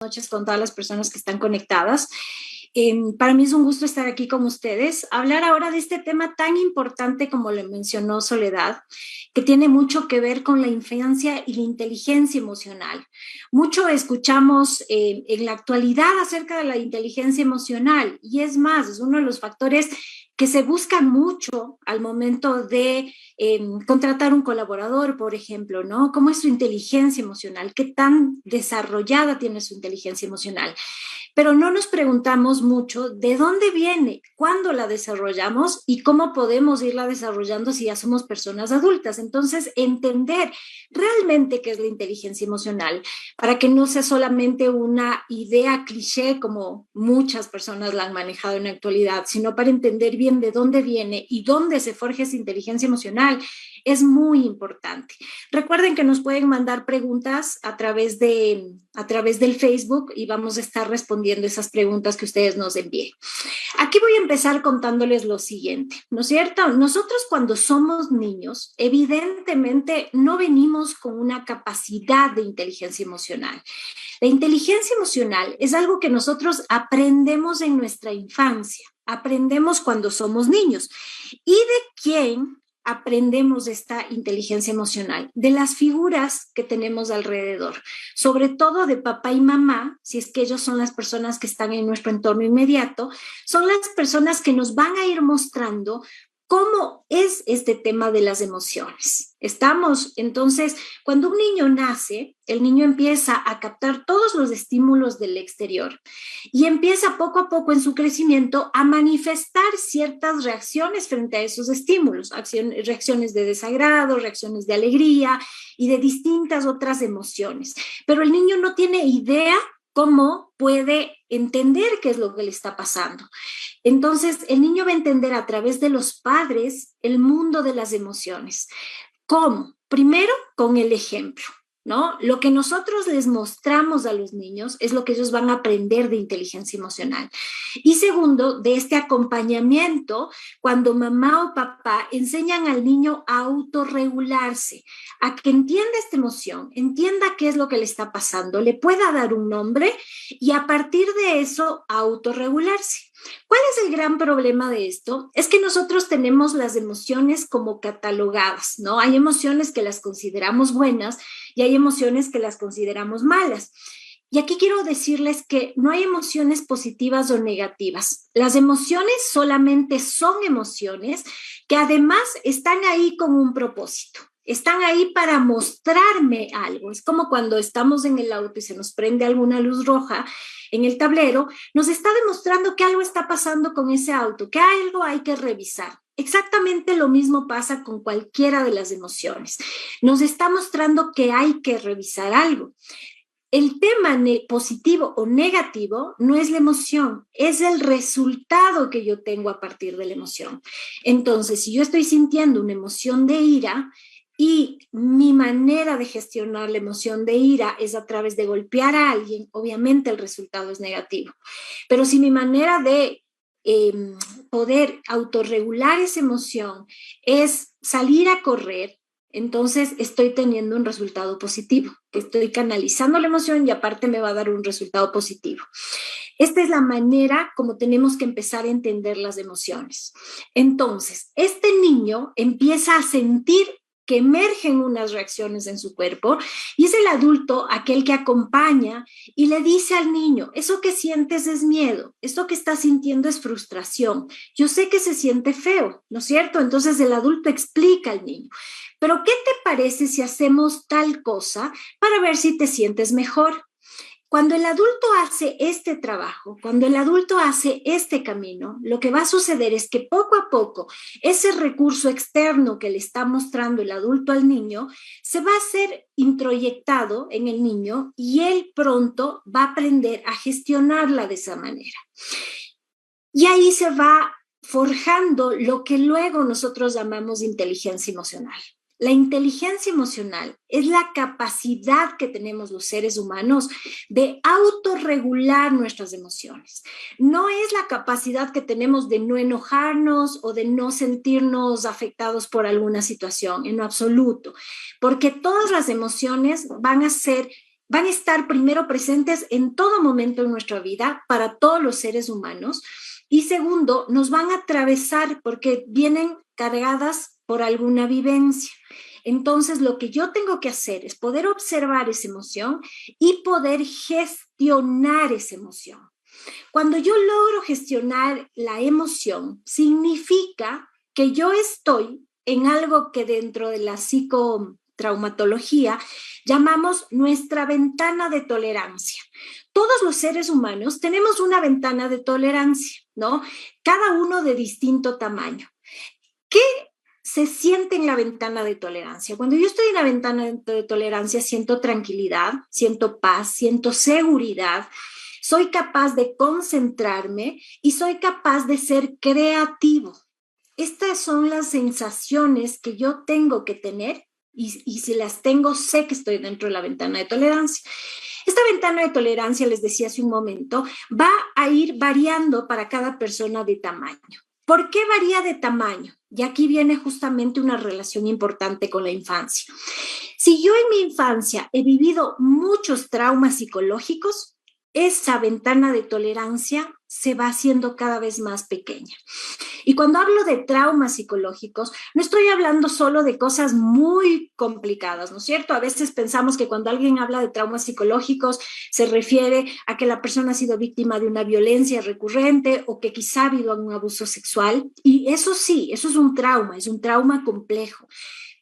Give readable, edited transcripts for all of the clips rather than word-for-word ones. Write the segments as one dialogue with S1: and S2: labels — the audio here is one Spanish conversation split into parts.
S1: Noches con todas las personas que están conectadas. Para mí es un gusto estar aquí con ustedes, hablar ahora de este tema tan importante como lo mencionó Soledad, que tiene mucho que ver con la infancia y la inteligencia emocional. Mucho escuchamos en la actualidad acerca de la inteligencia emocional y es más, es uno de los factores que se buscan mucho al momento de contratar un colaborador, por ejemplo, ¿no? ¿Cómo es su inteligencia emocional? ¿Qué tan desarrollada tiene su inteligencia emocional? Pero no nos preguntamos mucho de dónde viene, cuándo la desarrollamos y cómo podemos irla desarrollando si ya somos personas adultas. Entonces, entender realmente qué es la inteligencia emocional para que no sea solamente una idea cliché como muchas personas la han manejado en la actualidad, sino para entender bien de dónde viene y dónde se forja esa inteligencia emocional es muy importante. Recuerden que nos pueden mandar preguntas a través del Facebook y vamos a estar respondiendo esas preguntas que ustedes nos envíen. Aquí voy a empezar contándoles lo siguiente, ¿no es cierto? Nosotros cuando somos niños, evidentemente no venimos con una capacidad de inteligencia emocional. La inteligencia emocional es algo que nosotros aprendemos en nuestra infancia, aprendemos cuando somos niños. ¿Y de quién aprendemos esta inteligencia emocional? De las figuras que tenemos alrededor, sobre todo de papá y mamá, si es que ellos son las personas que están en nuestro entorno inmediato, son las personas que nos van a ir mostrando cómo es este tema de las emociones. Estamos, entonces, cuando un niño nace, el niño empieza a captar todos los estímulos del exterior y empieza poco a poco en su crecimiento a manifestar ciertas reacciones frente a esos estímulos, reacciones de desagrado, reacciones de alegría y de distintas otras emociones. Pero el niño no tiene idea cómo puede entender qué es lo que le está pasando. Entonces, el niño va a entender a través de los padres el mundo de las emociones. ¿Cómo? Primero, con el ejemplo, ¿no? Lo que nosotros les mostramos a los niños es lo que ellos van a aprender de inteligencia emocional. Y segundo, de este acompañamiento, cuando mamá o papá enseñan al niño a autorregularse, a que entienda esta emoción, entienda qué es lo que le está pasando, le pueda dar un nombre y a partir de eso autorregularse. ¿Cuál es el gran problema de esto? Es que nosotros tenemos las emociones como catalogadas, ¿no? Hay emociones que las consideramos buenas y hay emociones que las consideramos malas. Y aquí quiero decirles que no hay emociones positivas o negativas. Las emociones solamente son emociones que además están ahí con un propósito. Están ahí para mostrarme algo. Es como cuando estamos en el auto y se nos prende alguna luz roja en el tablero, nos está demostrando que algo está pasando con ese auto, que algo hay que revisar. Exactamente lo mismo pasa con cualquiera de las emociones. Nos está mostrando que hay que revisar algo. El tema positivo o negativo no es la emoción, es el resultado que yo tengo a partir de la emoción. Entonces, si yo estoy sintiendo una emoción de ira, y mi manera de gestionar la emoción de ira es a través de golpear a alguien, obviamente el resultado es negativo. Pero si mi manera de poder autorregular esa emoción es salir a correr, entonces estoy teniendo un resultado positivo. Estoy canalizando la emoción y aparte me va a dar un resultado positivo. Esta es la manera como tenemos que empezar a entender las emociones. Entonces, este niño empieza a sentir que emergen unas reacciones en su cuerpo y es el adulto aquel que acompaña y le dice al niño, eso que sientes es miedo, esto que estás sintiendo es frustración, yo sé que se siente feo, ¿no es cierto? Entonces el adulto explica al niño, pero ¿qué te parece si hacemos tal cosa para ver si te sientes mejor? Cuando el adulto hace este trabajo, cuando el adulto hace este camino, lo que va a suceder es que poco a poco ese recurso externo que le está mostrando el adulto al niño se va a ser introyectado en el niño y él pronto va a aprender a gestionarla de esa manera. Y ahí se va forjando lo que luego nosotros llamamos inteligencia emocional. La inteligencia emocional es la capacidad que tenemos los seres humanos de autorregular nuestras emociones. No es la capacidad que tenemos de no enojarnos o de no sentirnos afectados por alguna situación, en lo absoluto, porque todas las emociones van a ser van a estar primero presentes en todo momento en nuestra vida para todos los seres humanos y segundo, nos van a atravesar porque vienen cargadas por alguna vivencia. Entonces, lo que yo tengo que hacer es poder observar esa emoción y poder gestionar esa emoción. Cuando yo logro gestionar la emoción, significa que yo estoy en algo que dentro de la psicotraumatología llamamos nuestra ventana de tolerancia. Todos los seres humanos tenemos una ventana de tolerancia, ¿no? Cada uno de distinto tamaño. ¿Qué se siente en la ventana de tolerancia? Cuando yo estoy en la ventana de tolerancia, siento tranquilidad, siento paz, siento seguridad, soy capaz de concentrarme y soy capaz de ser creativo. Estas son las sensaciones que yo tengo que tener y si las tengo, sé que estoy dentro de la ventana de tolerancia. Esta ventana de tolerancia, les decía hace un momento, va a ir variando para cada persona de tamaño. ¿Por qué varía de tamaño? Y aquí viene justamente una relación importante con la infancia. Si yo en mi infancia he vivido muchos traumas psicológicos, esa ventana de tolerancia se va haciendo cada vez más pequeña. Y cuando hablo de traumas psicológicos, no estoy hablando solo de cosas muy complicadas, ¿no es cierto? A veces pensamos que cuando alguien habla de traumas psicológicos se refiere a que la persona ha sido víctima de una violencia recurrente o que quizá ha habido un abuso sexual. Y eso sí, eso es un trauma complejo.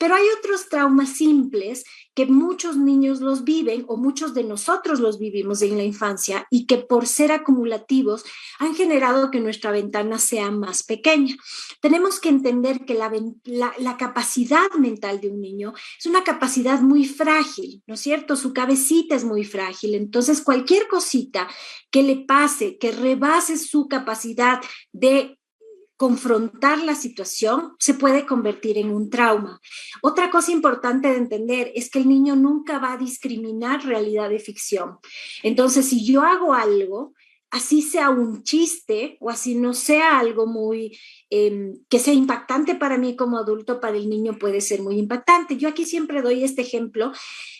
S1: Pero hay otros traumas simples que muchos niños los viven o muchos de nosotros los vivimos en la infancia y que por ser acumulativos han generado que nuestra ventana sea más pequeña. Tenemos que entender que la capacidad mental de un niño es una capacidad muy frágil, ¿no es cierto? Su cabecita es muy frágil. Entonces, cualquier cosita que le pase, que rebase su capacidad de confrontar la situación se puede convertir en un trauma. Otra cosa importante de entender es que el niño nunca va a discriminar realidad de ficción. Entonces, si yo hago algo, así sea un chiste o así no sea algo muy que sea impactante para mí como adulto, para el niño puede ser muy impactante. Yo aquí siempre doy este ejemplo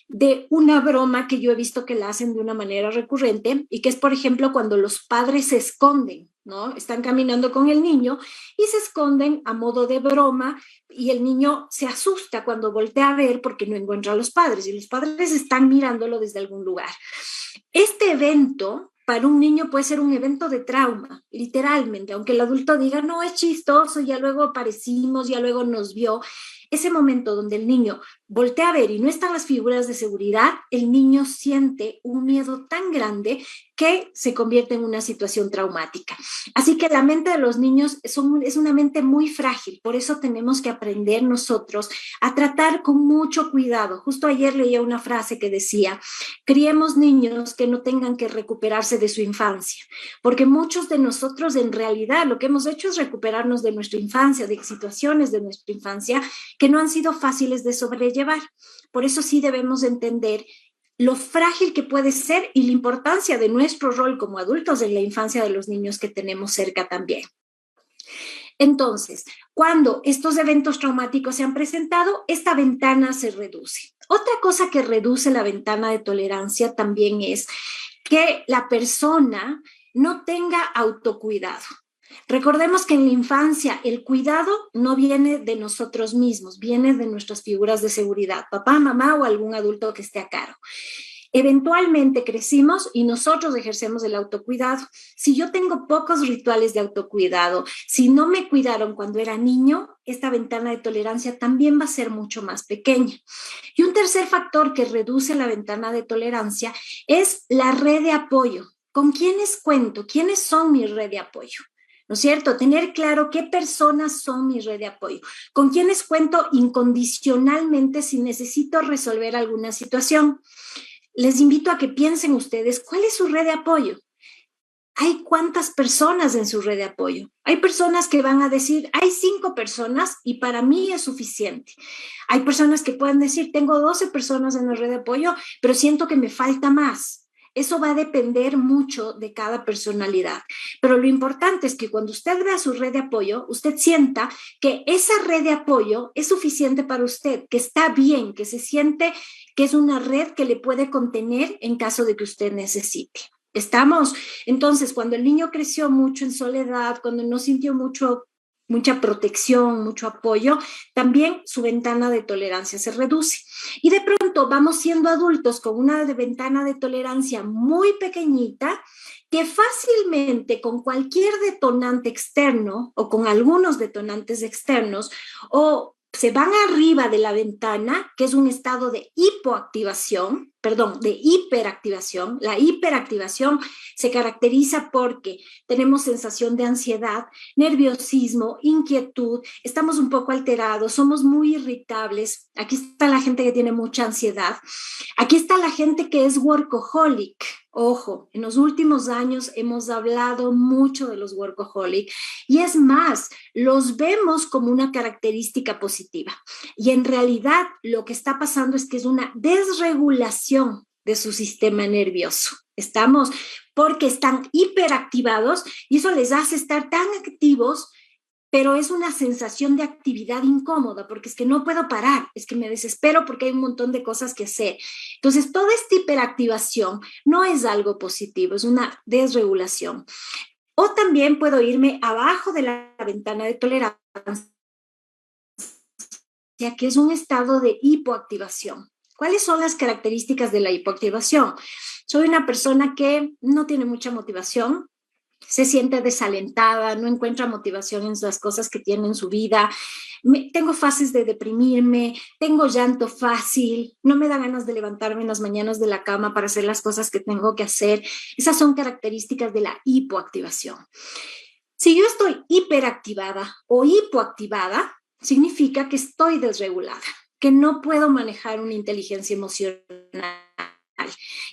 S1: de una broma que yo he visto que la hacen de una manera recurrente y que es, por ejemplo, cuando los padres se esconden, ¿no? Están caminando con el niño y se esconden a modo de broma y el niño se asusta cuando voltea a ver porque no encuentra a los padres y los padres están mirándolo desde algún lugar. Este evento para un niño puede ser un evento de trauma, literalmente, aunque el adulto diga, no, es chistoso, ya luego aparecimos, ya luego nos vio. Ese momento donde el niño voltea a ver y no están las figuras de seguridad, el niño siente un miedo tan grande que se convierte en una situación traumática. Así que la mente de los niños es una mente muy frágil, por eso tenemos que aprender nosotros a tratar con mucho cuidado. Justo ayer leía una frase que decía, criemos niños que no tengan que recuperarse de su infancia, porque muchos de nosotros en realidad lo que hemos hecho es recuperarnos de nuestra infancia, de situaciones de nuestra infancia que no han sido fáciles de sobrellevar. Por eso sí debemos entender lo frágil que puede ser y la importancia de nuestro rol como adultos en la infancia de los niños que tenemos cerca también. Entonces, cuando estos eventos traumáticos se han presentado, esta ventana se reduce. Otra cosa que reduce la ventana de tolerancia también es que la persona no tenga autocuidado. Recordemos que en la infancia el cuidado no viene de nosotros mismos, viene de nuestras figuras de seguridad, papá, mamá o algún adulto que esté a cargo. Eventualmente crecimos y nosotros ejercemos el autocuidado. Si yo tengo pocos rituales de autocuidado, si no me cuidaron cuando era niño, esta ventana de tolerancia también va a ser mucho más pequeña. Y un tercer factor que reduce la ventana de tolerancia es la red de apoyo. ¿Con quiénes cuento? ¿Quiénes son mi red de apoyo? ¿No es cierto? Tener claro qué personas son mi red de apoyo, con quiénes cuento incondicionalmente si necesito resolver alguna situación. Les invito a que piensen ustedes, ¿cuál es su red de apoyo? ¿Hay cuántas personas en su red de apoyo? Hay personas que van a decir, hay 5 personas y para mí es suficiente. Hay personas que pueden decir, tengo 12 personas en la red de apoyo, pero siento que me falta más. eso va a depender mucho de cada personalidad. Pero lo importante es que cuando usted vea su red de apoyo, usted sienta que esa red de apoyo es suficiente para usted, que está bien, que se siente que es una red que le puede contener en caso de que usted necesite. Estamos, entonces, cuando el niño creció mucho en soledad, cuando no sintió mucha protección, mucho apoyo, también su ventana de tolerancia se reduce. Y de pronto vamos siendo adultos con una ventana de tolerancia muy pequeñita, que fácilmente con cualquier detonante externo o con algunos detonantes externos o se van arriba de la ventana, que es un estado de hipoactivación, perdón, de hiperactivación. La hiperactivación se caracteriza porque tenemos sensación de ansiedad, nerviosismo, inquietud, estamos un poco alterados, somos muy irritables. Aquí está la gente que tiene mucha ansiedad. Aquí está la gente que es workaholic. Ojo, en los últimos años hemos hablado mucho de los workaholic y es más, los vemos como una característica positiva. Y en realidad lo que está pasando es que es una desregulación de su sistema nervioso. Estamos porque están hiperactivados y eso les hace estar tan activos, pero es una sensación de actividad incómoda, porque es que no puedo parar, es que me desespero porque hay un montón de cosas que hacer. Entonces, toda esta hiperactivación no es algo positivo, es una desregulación. O también puedo irme abajo de la ventana de tolerancia, que es un estado de hipoactivación. ¿Cuáles son las características de la hipoactivación? Soy una persona que no tiene mucha motivación, se siente desalentada, no encuentra motivación en las cosas que tiene en su vida, tengo fases de deprimirme, tengo llanto fácil, no me da ganas de levantarme en las mañanas de la cama para hacer las cosas que tengo que hacer. Esas son características de la hipoactivación. Si yo estoy hiperactivada o hipoactivada, significa que estoy desregulada, que no puedo manejar una inteligencia emocional,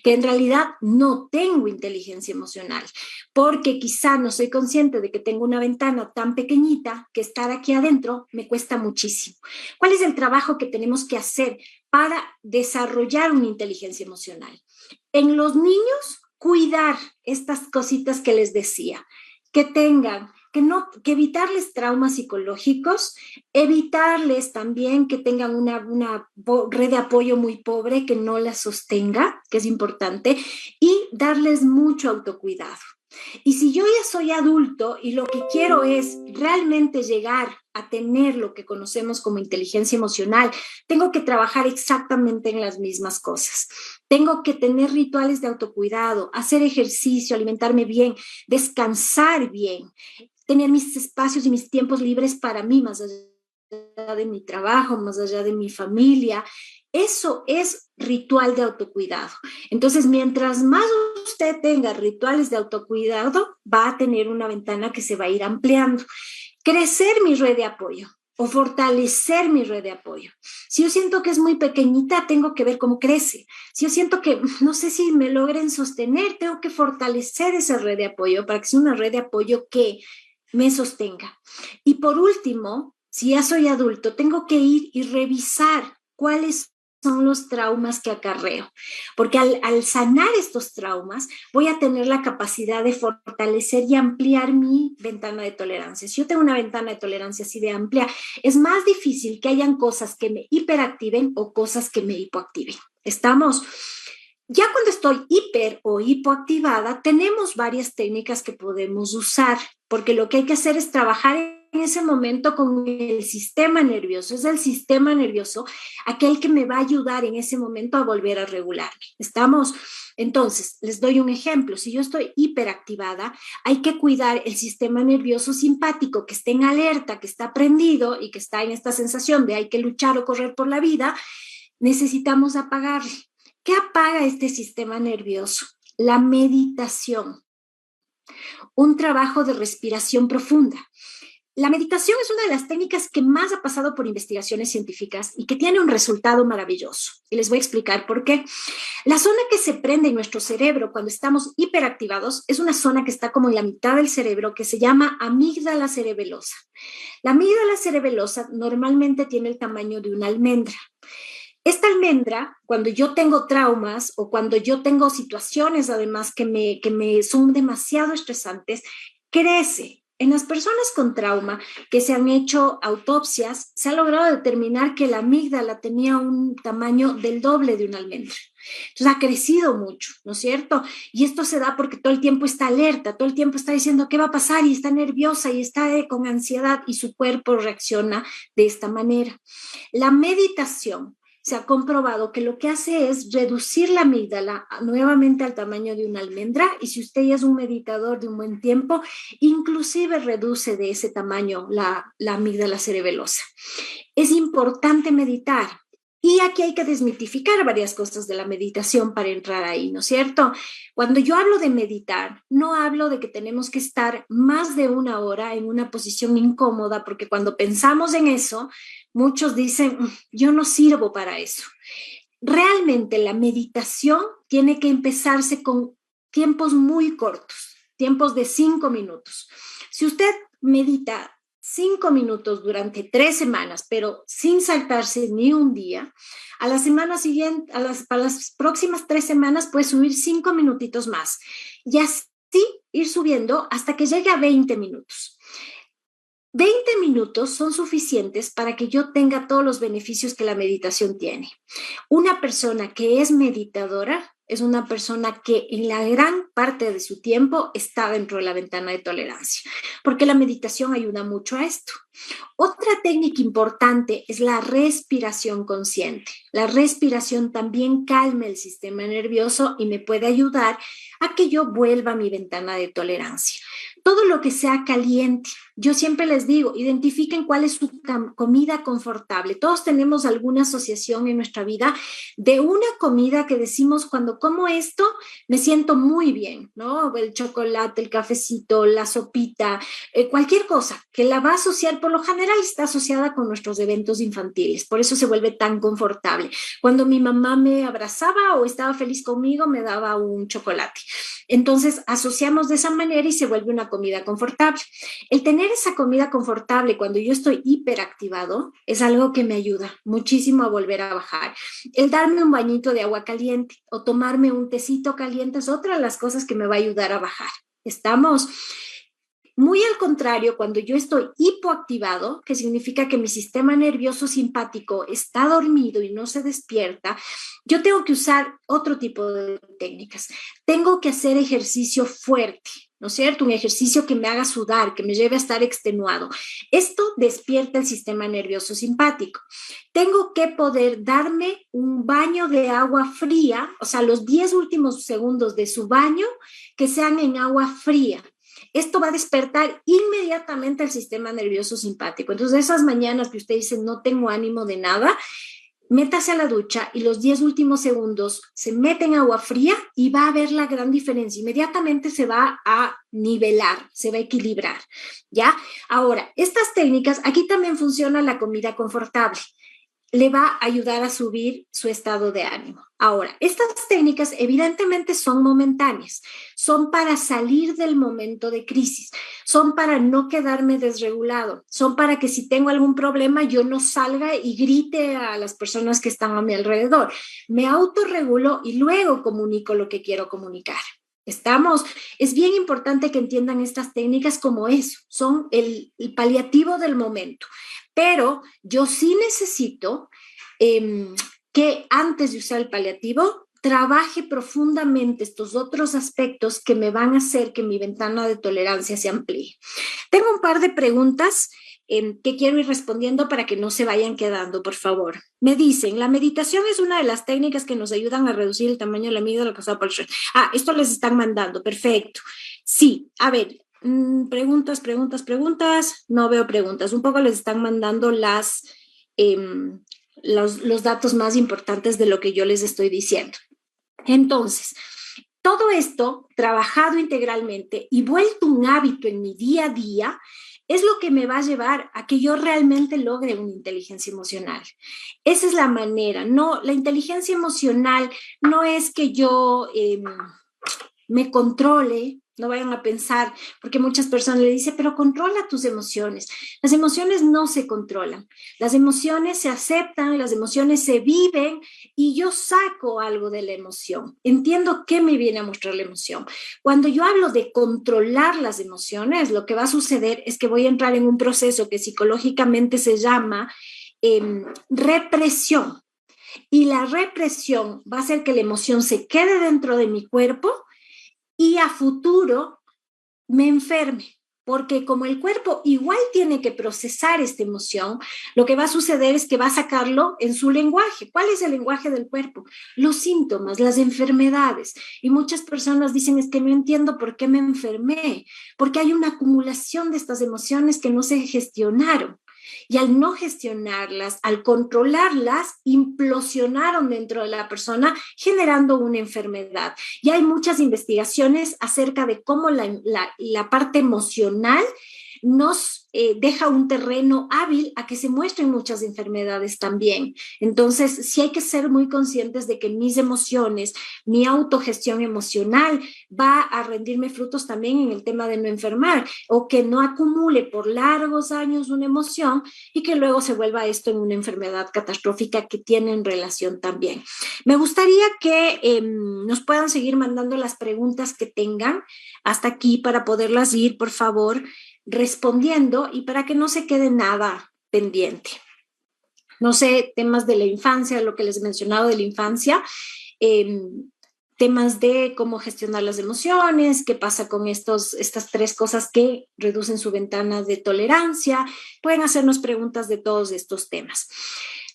S1: que en realidad no tengo inteligencia emocional, porque quizá no soy consciente de que tengo una ventana tan pequeñita que estar aquí adentro me cuesta muchísimo. ¿Cuál es el trabajo que tenemos que hacer para desarrollar una inteligencia emocional? En los niños, cuidar estas cositas que les decía, que tengan que evitarles traumas psicológicos, evitarles también que tengan una red de apoyo muy pobre que no la sostenga, que es importante, y darles mucho autocuidado. Y si yo ya soy adulto y lo que quiero es realmente llegar a tener lo que conocemos como inteligencia emocional, tengo que trabajar exactamente en las mismas cosas. Tengo que tener rituales de autocuidado, hacer ejercicio, alimentarme bien, descansar bien, tener mis espacios y mis tiempos libres para mí, más allá de mi trabajo, más allá de mi familia. Eso es ritual de autocuidado. Entonces, mientras más usted tenga rituales de autocuidado, va a tener una ventana que se va a ir ampliando. Crecer mi red de apoyo o fortalecer mi red de apoyo. Si yo siento que es muy pequeñita, tengo que ver cómo crece. Si yo siento que no sé si me logren sostener, tengo que fortalecer esa red de apoyo para que sea una red de apoyo que me sostenga. Y por último, si ya soy adulto, tengo que ir y revisar cuáles son los traumas que acarreo, porque al sanar estos traumas voy a tener la capacidad de fortalecer y ampliar mi ventana de tolerancia. Si yo tengo una ventana de tolerancia así de amplia, es más difícil que hayan cosas que me hiperactiven o cosas que me hipoactiven. ¿Estamos? Ya cuando estoy hiper o hipoactivada, tenemos varias técnicas que podemos usar, porque lo que hay que hacer es trabajar en ese momento con el sistema nervioso. Es el sistema nervioso aquel que me va a ayudar en ese momento a volver a regularme. ¿Estamos? Entonces, les doy un ejemplo. Si yo estoy hiperactivada, hay que cuidar el sistema nervioso simpático, que esté en alerta, que está prendido y que está en esta sensación de hay que luchar o correr por la vida. Necesitamos apagarle. ¿Qué apaga este sistema nervioso? La meditación, un trabajo de respiración profunda. La meditación es una de las técnicas que más ha pasado por investigaciones científicas y que tiene un resultado maravilloso. Y les voy a explicar por qué. La zona que se prende en nuestro cerebro cuando estamos hiperactivados es una zona que está como en la mitad del cerebro que se llama amígdala cerebelosa. La amígdala cerebelosa normalmente tiene el tamaño de una almendra. Esta almendra, cuando yo tengo traumas o cuando yo tengo situaciones además que me son demasiado estresantes, crece. En las personas con trauma que se han hecho autopsias, se ha logrado determinar que la amígdala tenía un tamaño del doble de una almendra. Entonces ha crecido mucho, ¿no es cierto? Y esto se da porque todo el tiempo está alerta, todo el tiempo está diciendo qué va a pasar y está nerviosa y está con ansiedad y su cuerpo reacciona de esta manera. La meditación se ha comprobado que lo que hace es reducir la amígdala nuevamente al tamaño de una almendra, y si usted ya es un meditador de un buen tiempo, inclusive reduce de ese tamaño la amígdala cerebelosa. Es importante meditar. Y aquí hay que desmitificar varias cosas de la meditación para entrar ahí, ¿no es cierto? Cuando yo hablo de meditar, no hablo de que tenemos que estar más de una hora en una posición incómoda, porque cuando pensamos en eso, muchos dicen, yo no sirvo para eso. Realmente la meditación tiene que empezarse con tiempos muy cortos, tiempos de 5 minutos. Si usted medita 5 minutos durante 3 semanas, pero sin saltarse ni un día, a la semana siguiente, para las próximas 3 semanas, puede subir 5 minutitos más y así ir subiendo hasta que llegue a 20 minutos. 20 minutos son suficientes para que yo tenga todos los beneficios que la meditación tiene. Una persona que es meditadora es una persona que en la gran parte de su tiempo está dentro de la ventana de tolerancia, porque la meditación ayuda mucho a esto. Otra técnica importante es la respiración consciente. La respiración también calma el sistema nervioso y me puede ayudar a que yo vuelva a mi ventana de tolerancia. Todo lo que sea caliente, yo siempre les digo, identifiquen cuál es su comida confortable. Todos tenemos alguna asociación en nuestra vida de una comida que decimos, cuando como esto me siento muy bien, ¿no? El chocolate, el cafecito, la sopita, cualquier cosa que la va a asociar, por lo general está asociada con nuestros eventos infantiles, por eso se vuelve tan confortable. Cuando mi mamá me abrazaba o estaba feliz conmigo, me daba un chocolate. Entonces asociamos de esa manera y se vuelve una comida confortable. El tener esa comida confortable cuando yo estoy hiperactivado es algo que me ayuda muchísimo a volver a bajar. El darme un bañito de agua caliente o tomarme un tecito caliente es otra de las cosas que me va a ayudar a bajar. ¿Estamos? Muy al contrario, cuando yo estoy hipoactivado, que significa que mi sistema nervioso simpático está dormido y no se despierta, yo tengo que usar otro tipo de técnicas. Tengo que hacer ejercicio fuerte, ¿no es cierto? Un ejercicio que me haga sudar, que me lleve a estar extenuado. Esto despierta el sistema nervioso simpático. Tengo que poder darme un baño de agua fría, o sea, los 10 últimos segundos de su baño que sean en agua fría. Esto va a despertar inmediatamente el sistema nervioso simpático. Entonces, esas mañanas que usted dice no tengo ánimo de nada, métase a la ducha y los 10 últimos segundos se mete en agua fría y va a ver la gran diferencia. Inmediatamente se va a nivelar, se va a equilibrar, ¿ya? Ahora, estas técnicas, aquí también funciona la comida confortable. Le va a ayudar a subir su estado de ánimo. Ahora, estas técnicas evidentemente son momentáneas, son para salir del momento de crisis, son para no quedarme desregulado, son para que si tengo algún problema yo no salga y grite a las personas que están a mi alrededor. Me autorregulo y luego comunico lo que quiero comunicar. ¿Estamos? Es bien importante que entiendan estas técnicas como eso, son el paliativo del momento. Pero yo sí necesito que antes de usar el paliativo trabaje profundamente estos otros aspectos que me van a hacer que mi ventana de tolerancia se amplíe. Tengo un par de preguntas que quiero ir respondiendo para que no se vayan quedando, por favor. Me dicen, la meditación es una de las técnicas que nos ayudan a reducir el tamaño de la amígdala causada por el estrés. Esto les están mandando, perfecto. Sí, a ver, preguntas. No veo preguntas. Un poco les están mandando los datos más importantes de lo que yo les estoy diciendo. Entonces, todo esto trabajado integralmente y vuelto un hábito en mi día a día es lo que me va a llevar a que yo realmente logre una inteligencia emocional. Esa es la manera. No, la inteligencia emocional no es que yo me controle, No vayan a pensar, porque muchas personas le dicen, pero controla tus emociones. Las emociones no se controlan. Las emociones se aceptan, las emociones se viven y yo saco algo de la emoción. Entiendo qué me viene a mostrar la emoción. Cuando yo hablo de controlar las emociones, lo que va a suceder es que voy a entrar en un proceso que psicológicamente se llama represión. Y la represión va a hacer que la emoción se quede dentro de mi cuerpo y a futuro me enferme, porque como el cuerpo igual tiene que procesar esta emoción, lo que va a suceder es que va a sacarlo en su lenguaje. ¿Cuál es el lenguaje del cuerpo? Los síntomas, las enfermedades. Y muchas personas dicen, es que no entiendo por qué me enfermé, porque hay una acumulación de estas emociones que no se gestionaron. Y al no gestionarlas, al controlarlas, implosionaron dentro de la persona, generando una enfermedad. Y hay muchas investigaciones acerca de cómo la parte emocional nos deja un terreno hábil a que se muestren muchas enfermedades también. Entonces, sí hay que ser muy conscientes de que mis emociones, mi autogestión emocional va a rendirme frutos también en el tema de no enfermar o que no acumule por largos años una emoción y que luego se vuelva esto en una enfermedad catastrófica que tiene en relación también. Me gustaría que nos puedan seguir mandando las preguntas que tengan hasta aquí para poderlas ir, por favor, respondiendo y para que no se quede nada pendiente. No sé, temas de la infancia, lo que les he mencionado de la infancia, temas de cómo gestionar las emociones, qué pasa con estas tres cosas que reducen su ventana de tolerancia. Pueden hacernos preguntas de todos estos temas.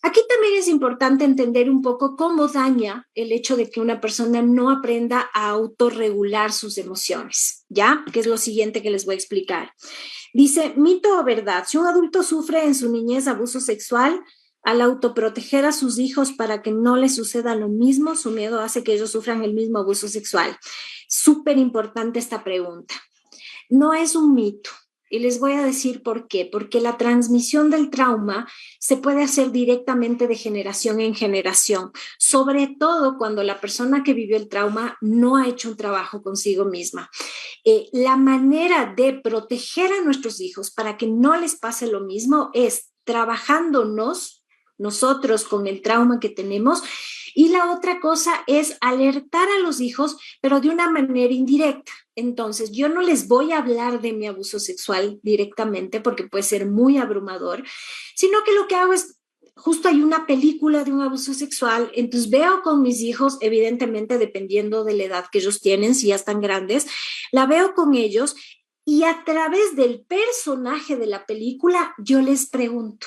S1: Aquí también es importante entender un poco cómo daña el hecho de que una persona no aprenda a autorregular sus emociones, ¿ya? Que es lo siguiente que les voy a explicar. Dice, mito o verdad, si un adulto sufre en su niñez abuso sexual, al autoproteger a sus hijos para que no les suceda lo mismo, su miedo hace que ellos sufran el mismo abuso sexual. Súper importante esta pregunta. No es un mito. Y les voy a decir por qué. Porque la transmisión del trauma se puede hacer directamente de generación en generación, sobre todo cuando la persona que vivió el trauma no ha hecho un trabajo consigo misma. La manera de proteger a nuestros hijos para que no les pase lo mismo es trabajándonos nosotros con el trauma que tenemos. Y la otra cosa es alertar a los hijos, pero de una manera indirecta. Entonces, yo no les voy a hablar de mi abuso sexual directamente porque puede ser muy abrumador, sino que lo que hago es, justo hay una película de un abuso sexual, entonces veo con mis hijos, evidentemente dependiendo de la edad que ellos tienen, si ya están grandes, la veo con ellos y a través del personaje de la película yo les pregunto.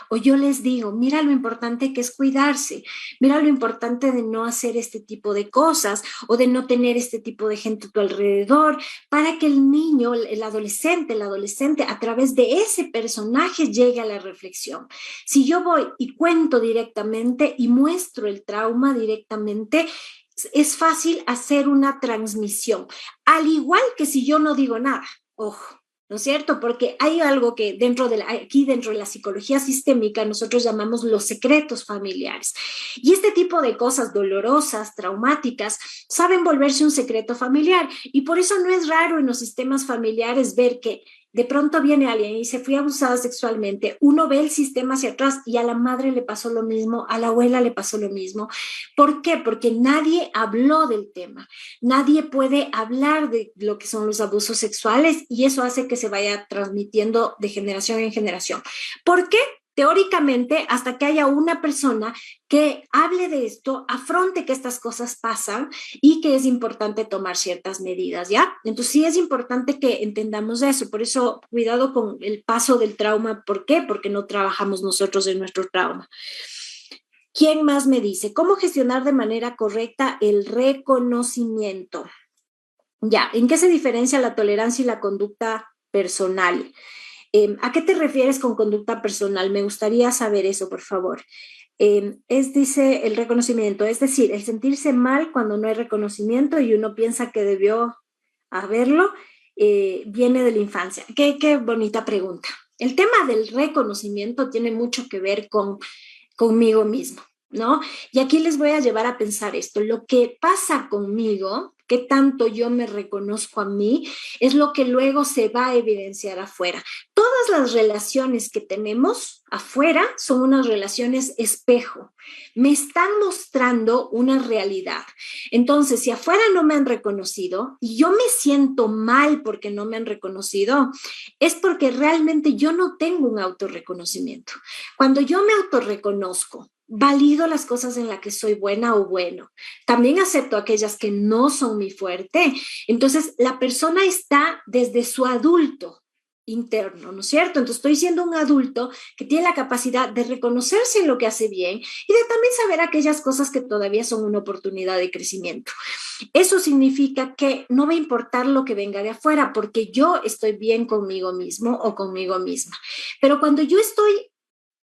S1: O yo les digo, mira lo importante que es cuidarse, mira lo importante de no hacer este tipo de cosas o de no tener este tipo de gente a tu alrededor, para que el niño, el adolescente, a través de ese personaje llegue a la reflexión. Si yo voy y cuento directamente y muestro el trauma directamente, es fácil hacer una transmisión, al igual que si yo no digo nada. Ojo. ¿No es cierto? Porque hay algo que aquí dentro de la psicología sistémica nosotros llamamos los secretos familiares. Y este tipo de cosas dolorosas, traumáticas, saben volverse un secreto familiar. Y por eso no es raro en los sistemas familiares ver que de pronto viene alguien y dice, fui abusada sexualmente. Uno ve el sistema hacia atrás y a la madre le pasó lo mismo, a la abuela le pasó lo mismo. ¿Por qué? Porque nadie habló del tema. Nadie puede hablar de lo que son los abusos sexuales y eso hace que se vaya transmitiendo de generación en generación. ¿Por qué? Teóricamente, hasta que haya una persona que hable de esto, afronte que estas cosas pasan y que es importante tomar ciertas medidas, ¿ya? Entonces sí es importante que entendamos eso, por eso cuidado con el paso del trauma. ¿Por qué? Porque no trabajamos nosotros en nuestro trauma. ¿Quién más me dice? ¿Cómo gestionar de manera correcta el reconocimiento? Ya, ¿en qué se diferencia la tolerancia y la conducta personal? ¿A qué te refieres con conducta personal? Me gustaría saber eso, por favor. Dice el reconocimiento, es decir, el sentirse mal cuando no hay reconocimiento y uno piensa que debió haberlo, viene de la infancia. Qué bonita pregunta. El tema del reconocimiento tiene mucho que ver conmigo mismo. ¿no? Y aquí les voy a llevar a pensar esto. Lo que pasa conmigo, qué tanto yo me reconozco a mí, es lo que luego se va a evidenciar afuera. Todas las relaciones que tenemos afuera son unas relaciones espejo. Me están mostrando una realidad. Entonces, si afuera no me han reconocido y yo me siento mal porque no me han reconocido, es porque realmente yo no tengo un autorreconocimiento. Cuando yo me autorreconozco, valido las cosas en las que soy buena o bueno. También acepto aquellas que no son mi fuerte. Entonces, la persona está desde su adulto interno, ¿no es cierto? Entonces, estoy siendo un adulto que tiene la capacidad de reconocerse en lo que hace bien y de también saber aquellas cosas que todavía son una oportunidad de crecimiento. Eso significa que no va a importar lo que venga de afuera, porque yo estoy bien conmigo mismo o conmigo misma. Pero cuando yo estoy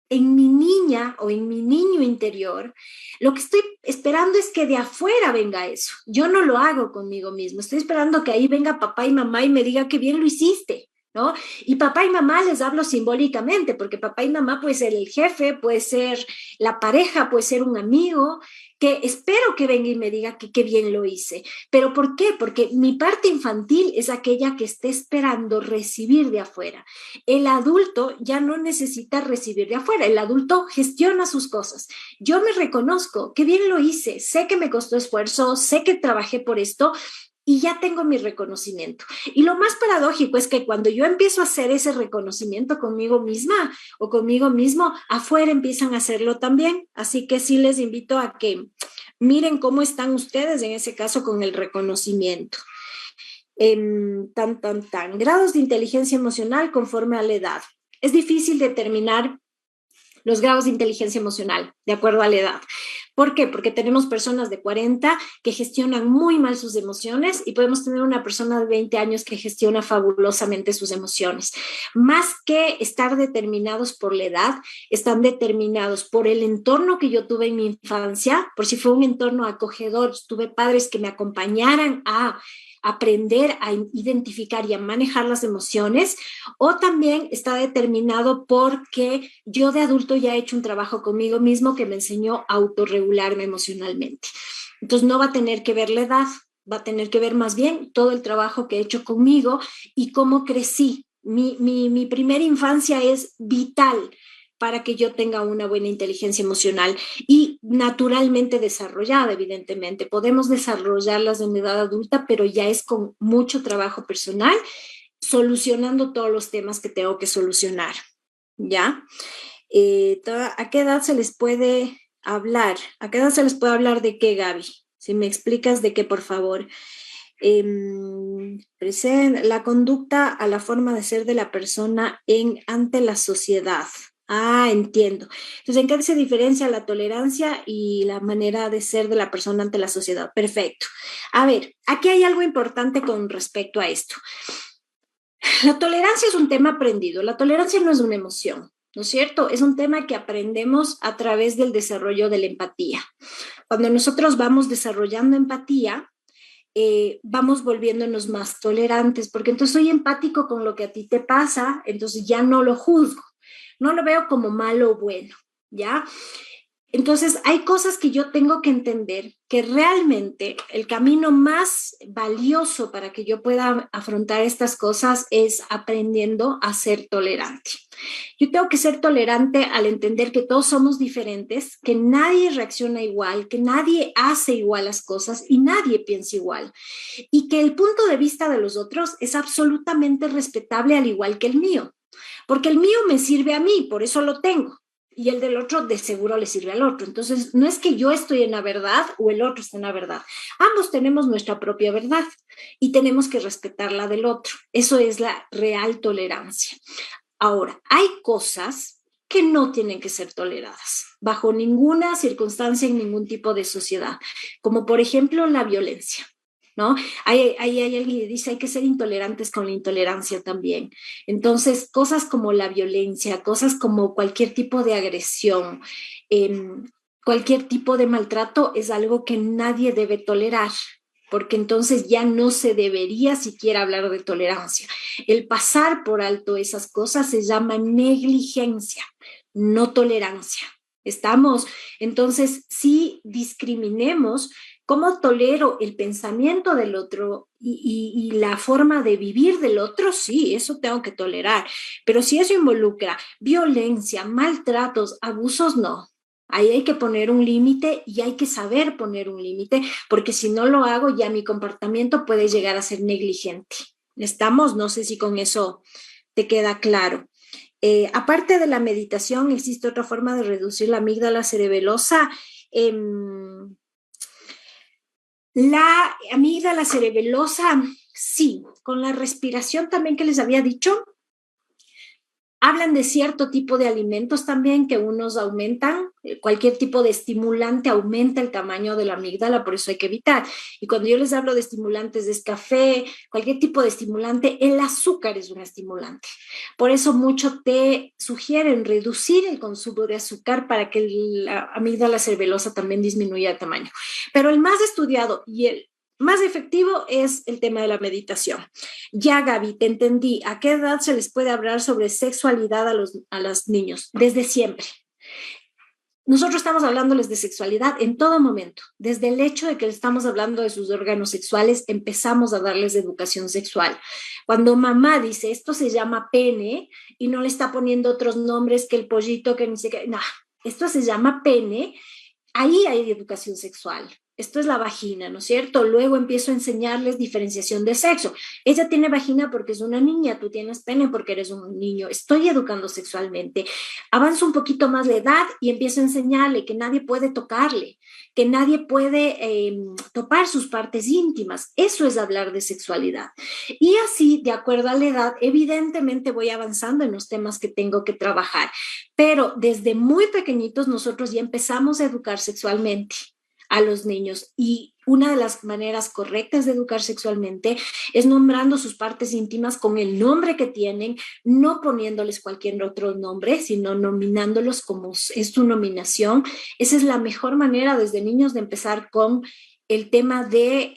S1: en mi niña o en mi niño interior, lo que estoy esperando es que de afuera venga eso. Yo no lo hago conmigo mismo. Estoy esperando que ahí venga papá y mamá y me diga que bien lo hiciste, ¿no? Y papá y mamá les hablo simbólicamente, porque papá y mamá puede ser el jefe, puede ser la pareja, puede ser un amigo, que espero que venga y me diga que qué bien lo hice. ¿Pero por qué? Porque mi parte infantil es aquella que está esperando recibir de afuera. El adulto ya no necesita recibir de afuera, el adulto gestiona sus cosas. Yo me reconozco, qué bien lo hice, sé que me costó esfuerzo, sé que trabajé por esto y ya tengo mi reconocimiento. Y lo más paradójico es que cuando yo empiezo a hacer ese reconocimiento conmigo misma o conmigo mismo, afuera empiezan a hacerlo también. Así que sí les invito a que miren cómo están ustedes en ese caso con el reconocimiento. Grados de inteligencia emocional conforme a la edad. Es difícil determinar los grados de inteligencia emocional de acuerdo a la edad. ¿Por qué? Porque tenemos personas de 40 que gestionan muy mal sus emociones y podemos tener una persona de 20 años que gestiona fabulosamente sus emociones. Más que estar determinados por la edad, están determinados por el entorno que yo tuve en mi infancia, por si fue un entorno acogedor, tuve padres que me acompañaran a aprender a identificar y a manejar las emociones, o también está determinado porque yo de adulto ya he hecho un trabajo conmigo mismo que me enseñó a autorregularme emocionalmente. Entonces no va a tener que ver la edad, va a tener que ver más bien todo el trabajo que he hecho conmigo y cómo crecí. Mi primera infancia es vital para que yo tenga una buena inteligencia emocional y naturalmente desarrollada, evidentemente. Podemos desarrollarlas en edad adulta, pero ya es con mucho trabajo personal, solucionando todos los temas que tengo que solucionar, ¿ya? ¿A qué edad se les puede hablar? ¿A qué edad se les puede hablar de qué, Gaby? Si me explicas de qué, por favor. La conducta a la forma de ser de la persona ante la sociedad. Ah, entiendo. Entonces, ¿en qué se diferencia la tolerancia y la manera de ser de la persona ante la sociedad? Perfecto. A ver, aquí hay algo importante con respecto a esto. La tolerancia es un tema aprendido. La tolerancia no es una emoción, ¿no es cierto? Es un tema que aprendemos a través del desarrollo de la empatía. Cuando nosotros vamos desarrollando empatía, vamos volviéndonos más tolerantes, porque entonces soy empático con lo que a ti te pasa, entonces ya no lo juzgo, no lo veo como malo o bueno, ¿ya? Entonces, hay cosas que yo tengo que entender que realmente el camino más valioso para que yo pueda afrontar estas cosas es aprendiendo a ser tolerante. Yo tengo que ser tolerante al entender que todos somos diferentes, que nadie reacciona igual, que nadie hace igual las cosas y nadie piensa igual. Y que el punto de vista de los otros es absolutamente respetable al igual que el mío. Porque el mío me sirve a mí, por eso lo tengo y el del otro de seguro le sirve al otro. Entonces, no es que yo estoy en la verdad o el otro está en la verdad. Ambos tenemos nuestra propia verdad y tenemos que respetar la del otro. Eso es la real tolerancia. Ahora, hay cosas que no tienen que ser toleradas bajo ninguna circunstancia en ningún tipo de sociedad, como por ejemplo la violencia. ¿No? Hay alguien que dice hay que ser intolerantes con la intolerancia también. Entonces, cosas como la violencia, cosas como cualquier tipo de agresión, cualquier tipo de maltrato es algo que nadie debe tolerar, porque entonces ya no se debería siquiera hablar de tolerancia. El pasar por alto esas cosas se llama negligencia, no tolerancia. Estamos, entonces, si discriminemos cómo tolero el pensamiento del otro y la forma de vivir del otro, sí, eso tengo que tolerar. Pero si eso involucra violencia, maltratos, abusos, no. Ahí hay que poner un límite y hay que saber poner un límite, porque si no lo hago, ya mi comportamiento puede llegar a ser negligente. ¿Estamos? No sé si con eso te queda claro. Aparte de la meditación, existe otra forma de reducir la amígdala cerebelosa. Eh, la amígdala cerebelosa, sí, con la respiración también que les había dicho. Hablan de cierto tipo de alimentos también que unos aumentan, cualquier tipo de estimulante aumenta el tamaño de la amígdala, por eso hay que evitar. Y cuando yo les hablo de estimulantes, es café, cualquier tipo de estimulante, el azúcar es un estimulante. Por eso mucho te sugieren reducir el consumo de azúcar para que la amígdala cerebelosa también disminuya de tamaño. Pero el más estudiado y el más efectivo es el tema de la meditación. Ya, Gaby, te entendí. ¿A qué edad se les puede hablar sobre sexualidad a los niños? Desde siempre. Nosotros estamos hablándoles de sexualidad en todo momento. Desde el hecho de que estamos hablando de sus órganos sexuales, empezamos a darles educación sexual. Cuando mamá dice, esto se llama pene, y no le está poniendo otros nombres que el pollito, que ni sé qué, no, esto se llama pene, ahí hay educación sexual. Esto es la vagina, ¿no es cierto? Luego empiezo a enseñarles diferenciación de sexo. Ella tiene vagina porque es una niña, tú tienes pene porque eres un niño. Estoy educando sexualmente. Avanzo un poquito más de edad y empiezo a enseñarle que nadie puede tocarle, que nadie puede topar sus partes íntimas. Eso es hablar de sexualidad. Y así, de acuerdo a la edad, evidentemente voy avanzando en los temas que tengo que trabajar. Pero desde muy pequeñitos nosotros ya empezamos a educar sexualmente a los niños y una de las maneras correctas de educar sexualmente es nombrando sus partes íntimas con el nombre que tienen, no poniéndoles cualquier otro nombre, sino nominándolos como es su nominación. Esa es la mejor manera desde niños de empezar con el tema de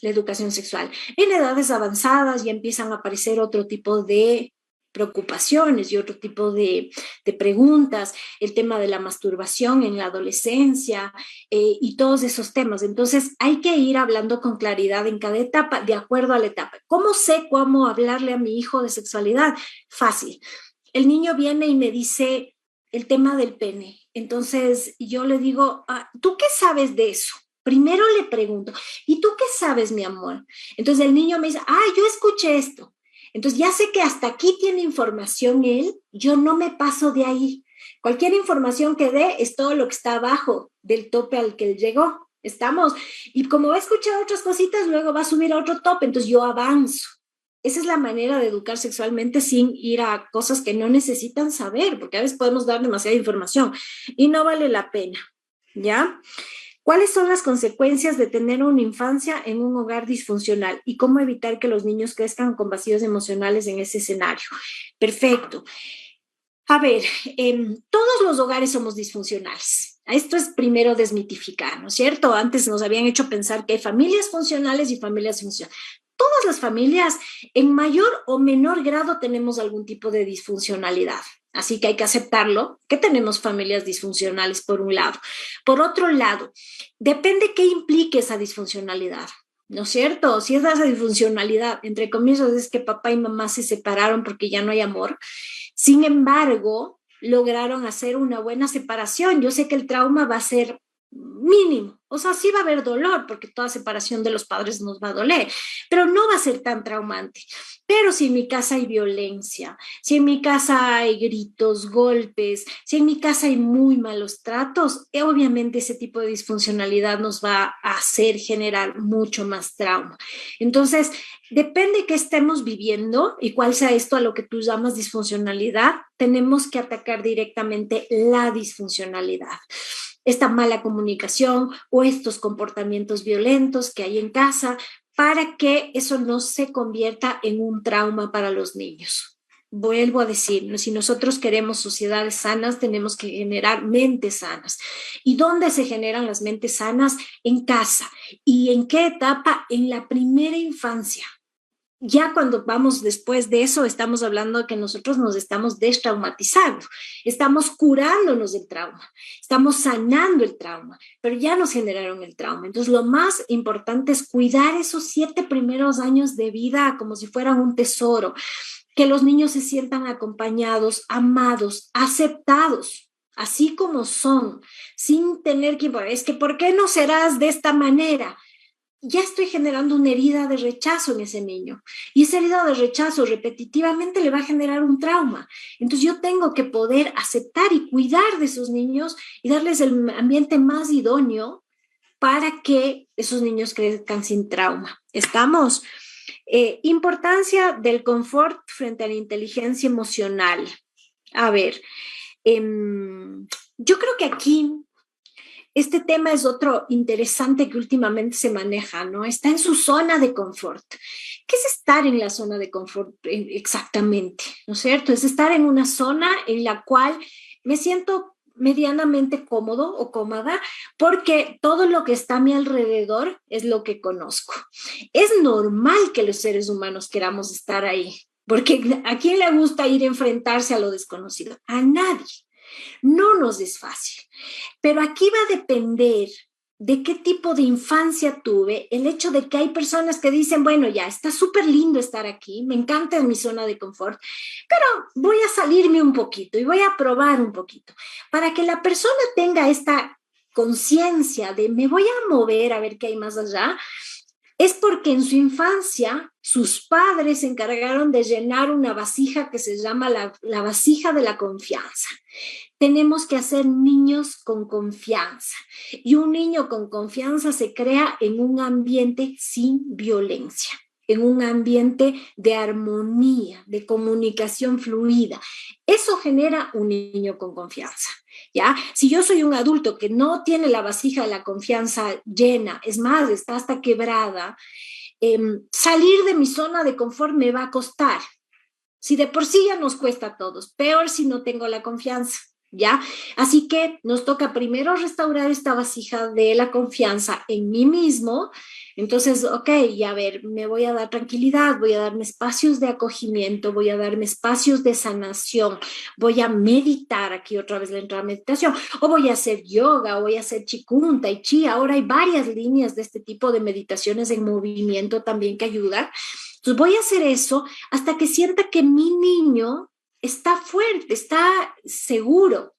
S1: la educación sexual. En edades avanzadas ya empiezan a aparecer otro tipo de preocupaciones y otro tipo de preguntas, el tema de la masturbación en la adolescencia y todos esos temas. Entonces hay que ir hablando con claridad en cada etapa, de acuerdo a la etapa. ¿Cómo sé cómo hablarle a mi hijo de sexualidad? Fácil. El niño viene y me dice el tema del pene. Entonces yo le digo, ¿tú qué sabes de eso? Primero le pregunto, ¿y tú qué sabes, mi amor? Entonces el niño me dice, yo escuché esto. Entonces ya sé que hasta aquí tiene información él, yo no me paso de ahí. Cualquier información que dé es todo lo que está abajo del tope al que él llegó. Estamos. Y como va a escuchar otras cositas, luego va a subir a otro tope, entonces yo avanzo. Esa es la manera de educar sexualmente sin ir a cosas que no necesitan saber, porque a veces podemos dar demasiada información y no vale la pena. ¿Ya? ¿Cuáles son las consecuencias de tener una infancia en un hogar disfuncional y cómo evitar que los niños crezcan con vacíos emocionales en ese escenario? Perfecto. A ver, todos los hogares somos disfuncionales. Esto es primero desmitificar, ¿no es cierto? Antes nos habían hecho pensar que hay familias funcionales y familias disfuncionales. Todas las familias, en mayor o menor grado, tenemos algún tipo de disfuncionalidad. Así que hay que aceptarlo, que tenemos familias disfuncionales por un lado. Por otro lado, depende qué implique esa disfuncionalidad. ¿No es cierto? Si es esa disfuncionalidad, entre comillas, es que papá y mamá se separaron porque ya no hay amor. Sin embargo, lograron hacer una buena separación. Yo sé que el trauma va a ser mínimo, o sea, sí va a haber dolor porque toda separación de los padres nos va a doler, pero no va a ser tan traumante. Pero si en mi casa hay violencia, si en mi casa hay gritos, golpes, si en mi casa hay muy malos tratos, obviamente ese tipo de disfuncionalidad nos va a hacer generar mucho más trauma. Entonces, depende qué estemos viviendo y cuál sea esto a lo que tú llamas disfuncionalidad, tenemos que atacar directamente la disfuncionalidad, esta mala comunicación o estos comportamientos violentos que hay en casa para que eso no se convierta en un trauma para los niños. Vuelvo a decir, si nosotros queremos sociedades sanas, tenemos que generar mentes sanas. ¿Y dónde se generan las mentes sanas? En casa. ¿Y en qué etapa? En la primera infancia. ya cuando vamos después de eso, estamos hablando de que nosotros nos estamos destraumatizando, estamos curándonos del trauma, estamos sanando el trauma, pero ya nos generaron el trauma. Entonces, lo más importante es cuidar esos 7 primeros años de vida como si fueran un tesoro, que los niños se sientan acompañados, amados, aceptados, así como son, sin tener que, es que, ¿por qué no serás de esta manera? Ya estoy generando una herida de rechazo en ese niño. Y esa herida de rechazo repetitivamente le va a generar un trauma. Entonces yo tengo que poder aceptar y cuidar de esos niños y darles el ambiente más idóneo para que esos niños crezcan sin trauma. ¿Estamos? Importancia del confort frente a la inteligencia emocional. A ver, yo creo que aquí este tema es otro interesante que últimamente se maneja, ¿no? Está en su zona de confort. ¿Qué es estar en la zona de confort exactamente? ¿No es cierto? Es estar en una zona en la cual me siento medianamente cómodo o cómoda porque todo lo que está a mi alrededor es lo que conozco. Es normal que los seres humanos queramos estar ahí, porque ¿a quién le gusta ir a enfrentarse a lo desconocido? A nadie. No nos es fácil. Pero aquí va a depender de qué tipo de infancia tuve, el hecho de que hay personas que dicen, bueno, ya, está súper lindo estar aquí, me encanta mi zona de confort, pero voy a salirme un poquito y voy a probar un poquito, para que la persona tenga esta conciencia de me voy a mover a ver qué hay más allá, es porque en su infancia sus padres se encargaron de llenar una vasija que se llama la vasija de la confianza. Tenemos que hacer niños con confianza. Y un niño con confianza se crea en un ambiente sin violencia, en un ambiente de armonía, de comunicación fluida. Eso genera un niño con confianza. ¿Ya? Si yo soy un adulto que no tiene la vasija de la confianza llena, es más, está hasta quebrada, salir de mi zona de confort me va a costar. Si de por sí ya nos cuesta a todos, peor si no tengo la confianza. ¿Ya? Así que nos toca primero restaurar esta vasija de la confianza en mí mismo. Entonces, ok, y a ver, me voy a dar tranquilidad, voy a darme espacios de acogimiento, voy a darme espacios de sanación, voy a meditar, aquí otra vez le entra la meditación, o voy a hacer yoga, o voy a hacer qigong, tai chi. Ahora hay varias líneas de este tipo de meditaciones en movimiento también que ayudan. Entonces voy a hacer eso hasta que sienta que mi niño está fuerte, está seguro.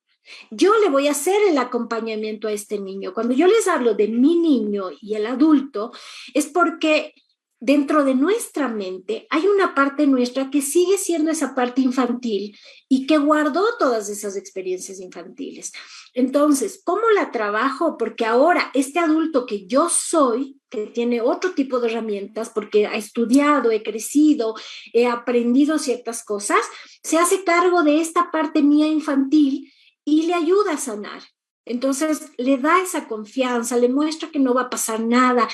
S1: Yo le voy a hacer el acompañamiento a este niño. Cuando yo les hablo de mi niño y el adulto, es porque dentro de nuestra mente hay una parte nuestra que sigue siendo esa parte infantil y que guardó todas esas experiencias infantiles. Entonces, ¿cómo la trabajo? Porque ahora este adulto que yo soy, que tiene otro tipo de herramientas, porque ha estudiado, he crecido, he aprendido ciertas cosas, se hace cargo de esta parte mía infantil y le ayuda a sanar. Entonces le da esa confianza, le muestra que no va a pasar nada,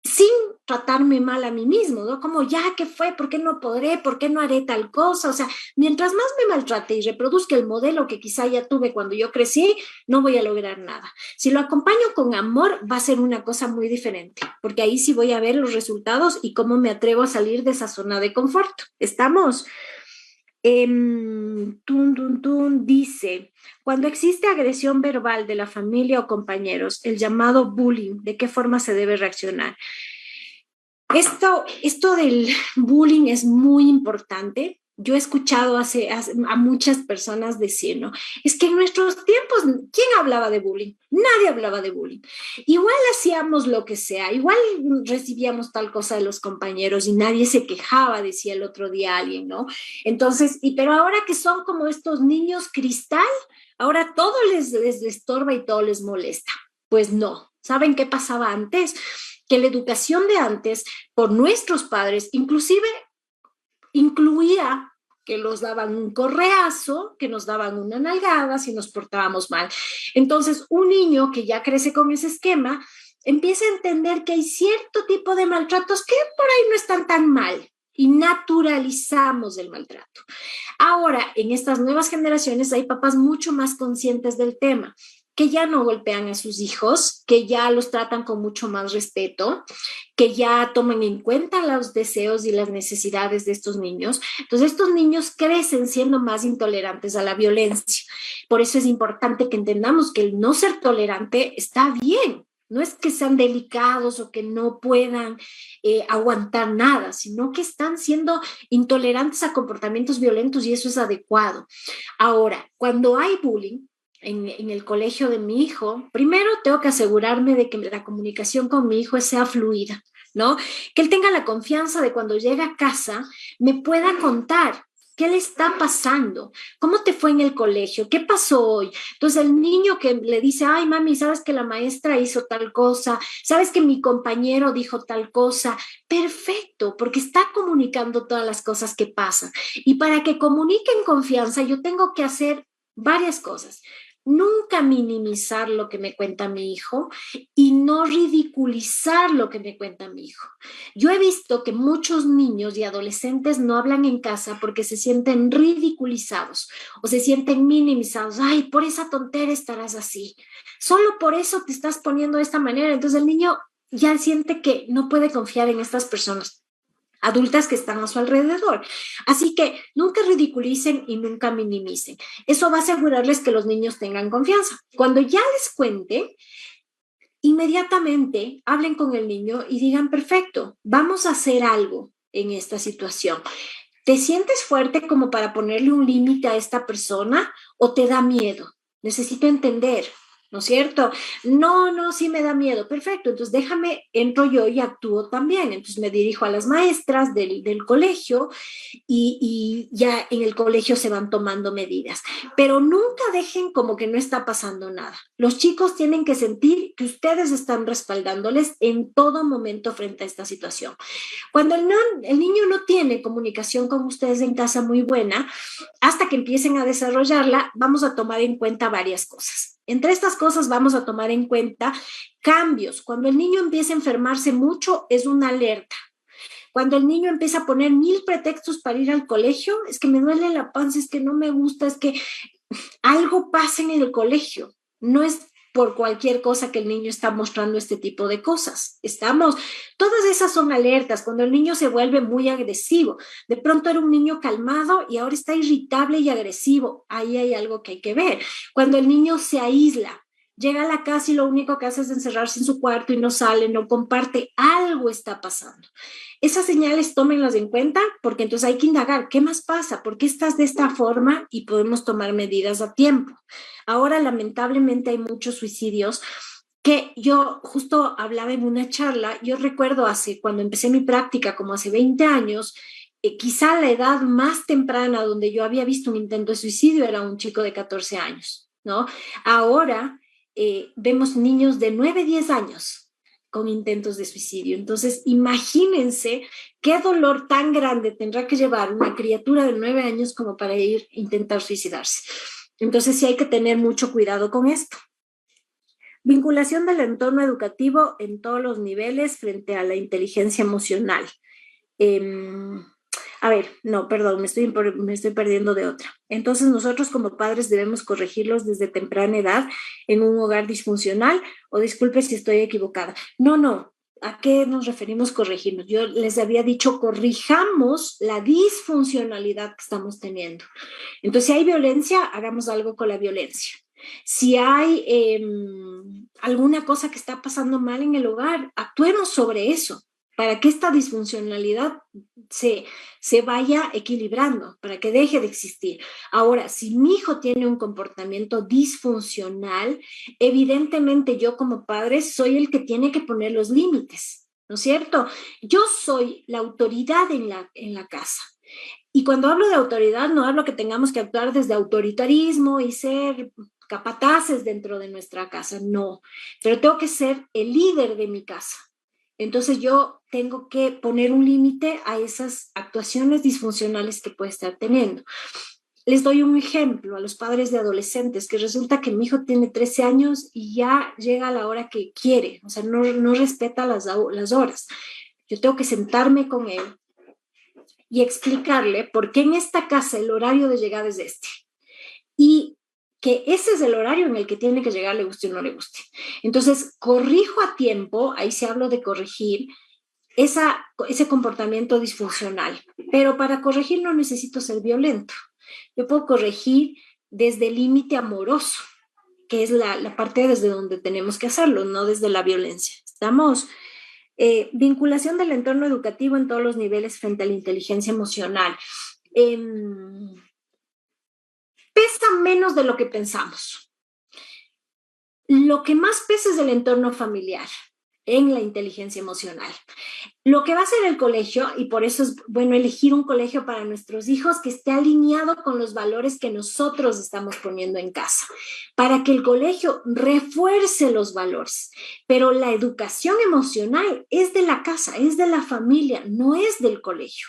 S1: sin tratarme mal a mí mismo, ¿no? Como ya, ¿qué fue? ¿Por qué no podré? ¿Por qué no haré tal cosa? O sea, mientras más me maltrate y reproduzca el modelo que quizá ya tuve cuando yo crecí, no voy a lograr nada. Si lo acompaño con amor, va a ser una cosa muy diferente, porque ahí sí voy a ver los resultados y cómo me atrevo a salir de esa zona de confort. ¿Estamos? Dice, cuando existe agresión verbal de la familia o compañeros, el llamado bullying, ¿de qué forma se debe reaccionar? Esto del bullying es muy importante. Yo he escuchado a muchas personas decir, ¿no? Es que en nuestros tiempos, ¿quién hablaba de bullying? Nadie hablaba de bullying. Igual hacíamos lo que sea, igual recibíamos tal cosa de los compañeros y nadie se quejaba, decía el otro día alguien, ¿no? Entonces, pero ahora que son como estos niños cristal, ahora todo les estorba y todo les molesta. Pues no. ¿Saben qué pasaba antes? Que la educación de antes, por nuestros padres, inclusive incluía que los daban un correazo, que nos daban una nalgada si nos portábamos mal. Entonces, un niño que ya crece con ese esquema, empieza a entender que hay cierto tipo de maltratos que por ahí no están tan mal y naturalizamos el maltrato. Ahora, en estas nuevas generaciones hay papás mucho más conscientes del tema. que ya no golpean a sus hijos, que ya los tratan con mucho más respeto, que ya toman en cuenta los deseos y las necesidades de estos niños. Entonces, estos niños crecen siendo más intolerantes a la violencia. Por eso es importante que entendamos que el no ser tolerante está bien. No es que sean delicados o que no puedan aguantar nada, sino que están siendo intolerantes a comportamientos violentos y eso es adecuado. Ahora, cuando hay bullying en el colegio de mi hijo, primero tengo que asegurarme de que la comunicación con mi hijo sea fluida, ¿no? Que él tenga la confianza de cuando llega a casa me pueda contar. ¿Qué le está pasando? ¿Cómo te fue en el colegio? ¿Qué pasó hoy? Entonces el niño que le dice, ay mami, ¿sabes que la maestra hizo tal cosa? ¿Sabes que mi compañero dijo tal cosa? Perfecto, porque está comunicando todas las cosas que pasan. Y para que comunique en confianza, yo tengo que hacer varias cosas. Nunca minimizar lo que me cuenta mi hijo y no ridiculizar lo que me cuenta mi hijo. Yo he visto que muchos niños y adolescentes no hablan en casa porque se sienten ridiculizados o se sienten minimizados. Ay, por esa tontera estarás así. Solo por eso te estás poniendo de esta manera. Entonces el niño ya siente que no puede confiar en estas personas adultas que están a su alrededor. Así que nunca ridiculicen y nunca minimicen. Eso va a asegurarles que los niños tengan confianza. Cuando ya les cuente, inmediatamente hablen con el niño y digan, perfecto, vamos a hacer algo en esta situación. ¿Te sientes fuerte como para ponerle un límite a esta persona o te da miedo? Necesito entender, ¿no es cierto? No, no, sí me da miedo. Perfecto, entonces déjame, entro yo y actúo también. Entonces me dirijo a las maestras del colegio y ya en el colegio se van tomando medidas. Pero nunca dejen como que no está pasando nada. Los chicos tienen que sentir que ustedes están respaldándoles en todo momento frente a esta situación. Cuando el niño no tiene comunicación con ustedes en casa muy buena, hasta que empiecen a desarrollarla, vamos a tomar en cuenta varias cosas. Entre estas cosas vamos a tomar en cuenta cambios. Cuando el niño empieza a enfermarse mucho, es una alerta. Cuando el niño empieza a poner 1000 pretextos para ir al colegio, es que me duele la panza, es que no me gusta, es que algo pasa en el colegio. No es por cualquier cosa que el niño está mostrando este tipo de cosas. Todas esas son alertas, cuando el niño se vuelve muy agresivo. De pronto era un niño calmado y ahora está irritable y agresivo. Ahí hay algo que hay que ver. Cuando el niño se aísla, llega a la casa y lo único que hace es encerrarse en su cuarto y no sale, no comparte, algo está pasando. Esas señales tómenlas en cuenta porque entonces hay que indagar, ¿qué más pasa? ¿Por qué estás de esta forma? Y podemos tomar medidas a tiempo. Ahora, lamentablemente, hay muchos suicidios que yo justo hablaba en una charla, yo recuerdo cuando empecé mi práctica, como hace 20 años, quizá la edad más temprana donde yo había visto un intento de suicidio era un chico de 14 años, ¿no? Ahora vemos niños de 9, 10 años con intentos de suicidio. Entonces, imagínense qué dolor tan grande tendrá que llevar una criatura de 9 años como para ir a intentar suicidarse. Entonces, sí hay que tener mucho cuidado con esto. Vinculación del entorno educativo en todos los niveles frente a la inteligencia emocional. A ver, no, perdón, me estoy perdiendo de otra. Entonces nosotros como padres debemos corregirlos desde temprana edad en un hogar disfuncional, o disculpe si estoy equivocada. No, no, ¿a qué nos referimos corregirnos? Yo les había dicho corrijamos la disfuncionalidad que estamos teniendo. Entonces si hay violencia, hagamos algo con la violencia. Si hay alguna cosa que está pasando mal en el hogar, actuemos sobre eso para que esta disfuncionalidad se vaya equilibrando, para que deje de existir. Ahora, si mi hijo tiene un comportamiento disfuncional, evidentemente yo como padre soy el que tiene que poner los límites, ¿no es cierto? Yo soy la autoridad en la casa. Y cuando hablo de autoridad, no hablo que tengamos que actuar desde autoritarismo y ser capataces dentro de nuestra casa, no, pero tengo que ser el líder de mi casa. Entonces yo tengo que poner un límite a esas actuaciones disfuncionales que puede estar teniendo. Les doy un ejemplo a los padres de adolescentes, que resulta que mi hijo tiene 13 años y ya llega a la hora que quiere, o sea, no respeta las horas. Yo tengo que sentarme con él y explicarle por qué en esta casa el horario de llegada es este. Y que ese es el horario en el que tiene que llegar, le guste o no le guste. Entonces, corrijo a tiempo, ahí se hablo de corregir ese comportamiento disfuncional, pero para corregir no necesito ser violento. Yo puedo corregir desde el límite amoroso, que es la parte desde donde tenemos que hacerlo, no desde la violencia. Estamos vinculación del entorno educativo en todos los niveles frente a la inteligencia emocional. Pesa menos de lo que pensamos. Lo que más pesa es el entorno familiar en la inteligencia emocional. Lo que va a ser el colegio, y por eso es bueno elegir un colegio para nuestros hijos que esté alineado con los valores que nosotros estamos poniendo en casa, para que el colegio refuerce los valores. Pero la educación emocional es de la casa, es de la familia, no es del colegio.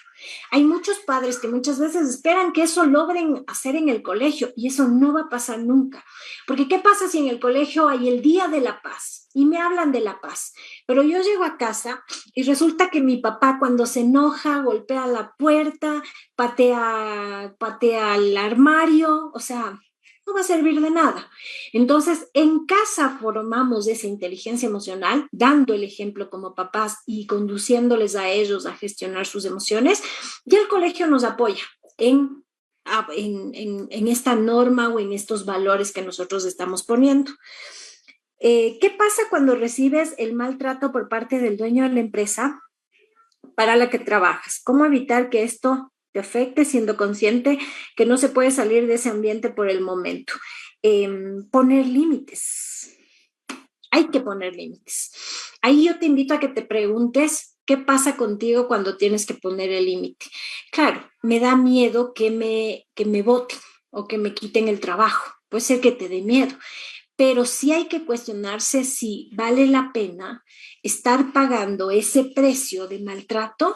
S1: Hay muchos padres que muchas veces esperan que eso logren hacer en el colegio y eso no va a pasar nunca. Porque ¿qué pasa si en el colegio hay el Día de la Paz y me hablan de la paz? Pero yo llego a casa y resulta que mi papá cuando se enoja golpea la puerta, patea el armario, o sea, no va a servir de nada. Entonces, en casa formamos esa inteligencia emocional, dando el ejemplo como papás y conduciéndoles a ellos a gestionar sus emociones, y el colegio nos apoya en esta norma o en estos valores que nosotros estamos poniendo. ¿Qué pasa cuando recibes el maltrato por parte del dueño de la empresa para la que trabajas? ¿Cómo evitar que esto te afecte siendo consciente que no se puede salir de ese ambiente por el momento? Poner límites. Hay que poner límites. Ahí yo te invito a que te preguntes qué pasa contigo cuando tienes que poner el límite. Claro, me da miedo que me voten o que me quiten el trabajo. Puede ser que te dé miedo, pero sí hay que cuestionarse si vale la pena estar pagando ese precio de maltrato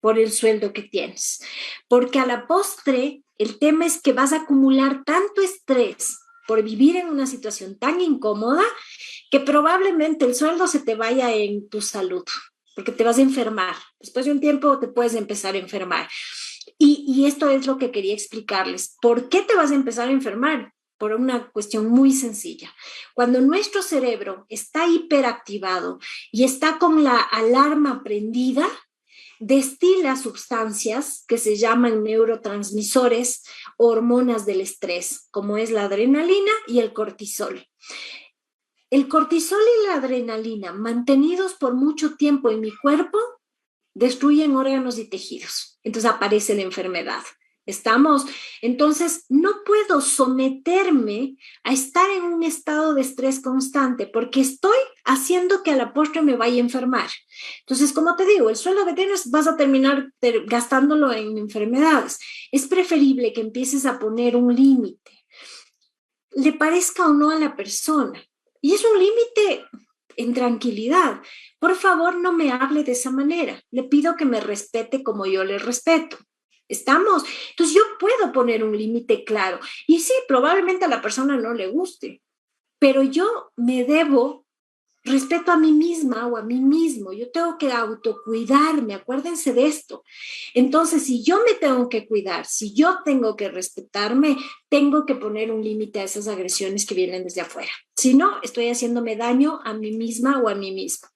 S1: por el sueldo que tienes. Porque a la postre, el tema es que vas a acumular tanto estrés por vivir en una situación tan incómoda que probablemente el sueldo se te vaya en tu salud, porque te vas a enfermar. Después de un tiempo te puedes empezar a enfermar. Y esto es lo que quería explicarles. ¿Por qué te vas a empezar a enfermar? Por una cuestión muy sencilla. Cuando nuestro cerebro está hiperactivado y está con la alarma prendida, destila sustancias que se llaman neurotransmisores, hormonas del estrés, como es la adrenalina y el cortisol. El cortisol y la adrenalina, mantenidos por mucho tiempo en mi cuerpo, destruyen órganos y tejidos. Entonces aparece la enfermedad. ¿Estamos? Entonces, no puedo someterme a estar en un estado de estrés constante porque estoy haciendo que a la postre me vaya a enfermar. Entonces, como te digo, el sueldo que tienes vas a terminar gastándolo en enfermedades. Es preferible que empieces a poner un límite, le parezca o no a la persona. Y es un límite en tranquilidad. Por favor, no me hable de esa manera. Le pido que me respete como yo le respeto. ¿Estamos? Entonces yo puedo poner un límite claro. Y sí, probablemente a la persona no le guste, pero yo me debo respeto a mí misma o a mí mismo. Yo tengo que autocuidarme, acuérdense de esto. Entonces, si yo me tengo que cuidar, si yo tengo que respetarme, tengo que poner un límite a esas agresiones que vienen desde afuera. Si no, estoy haciéndome daño a mí misma o a mí mismo.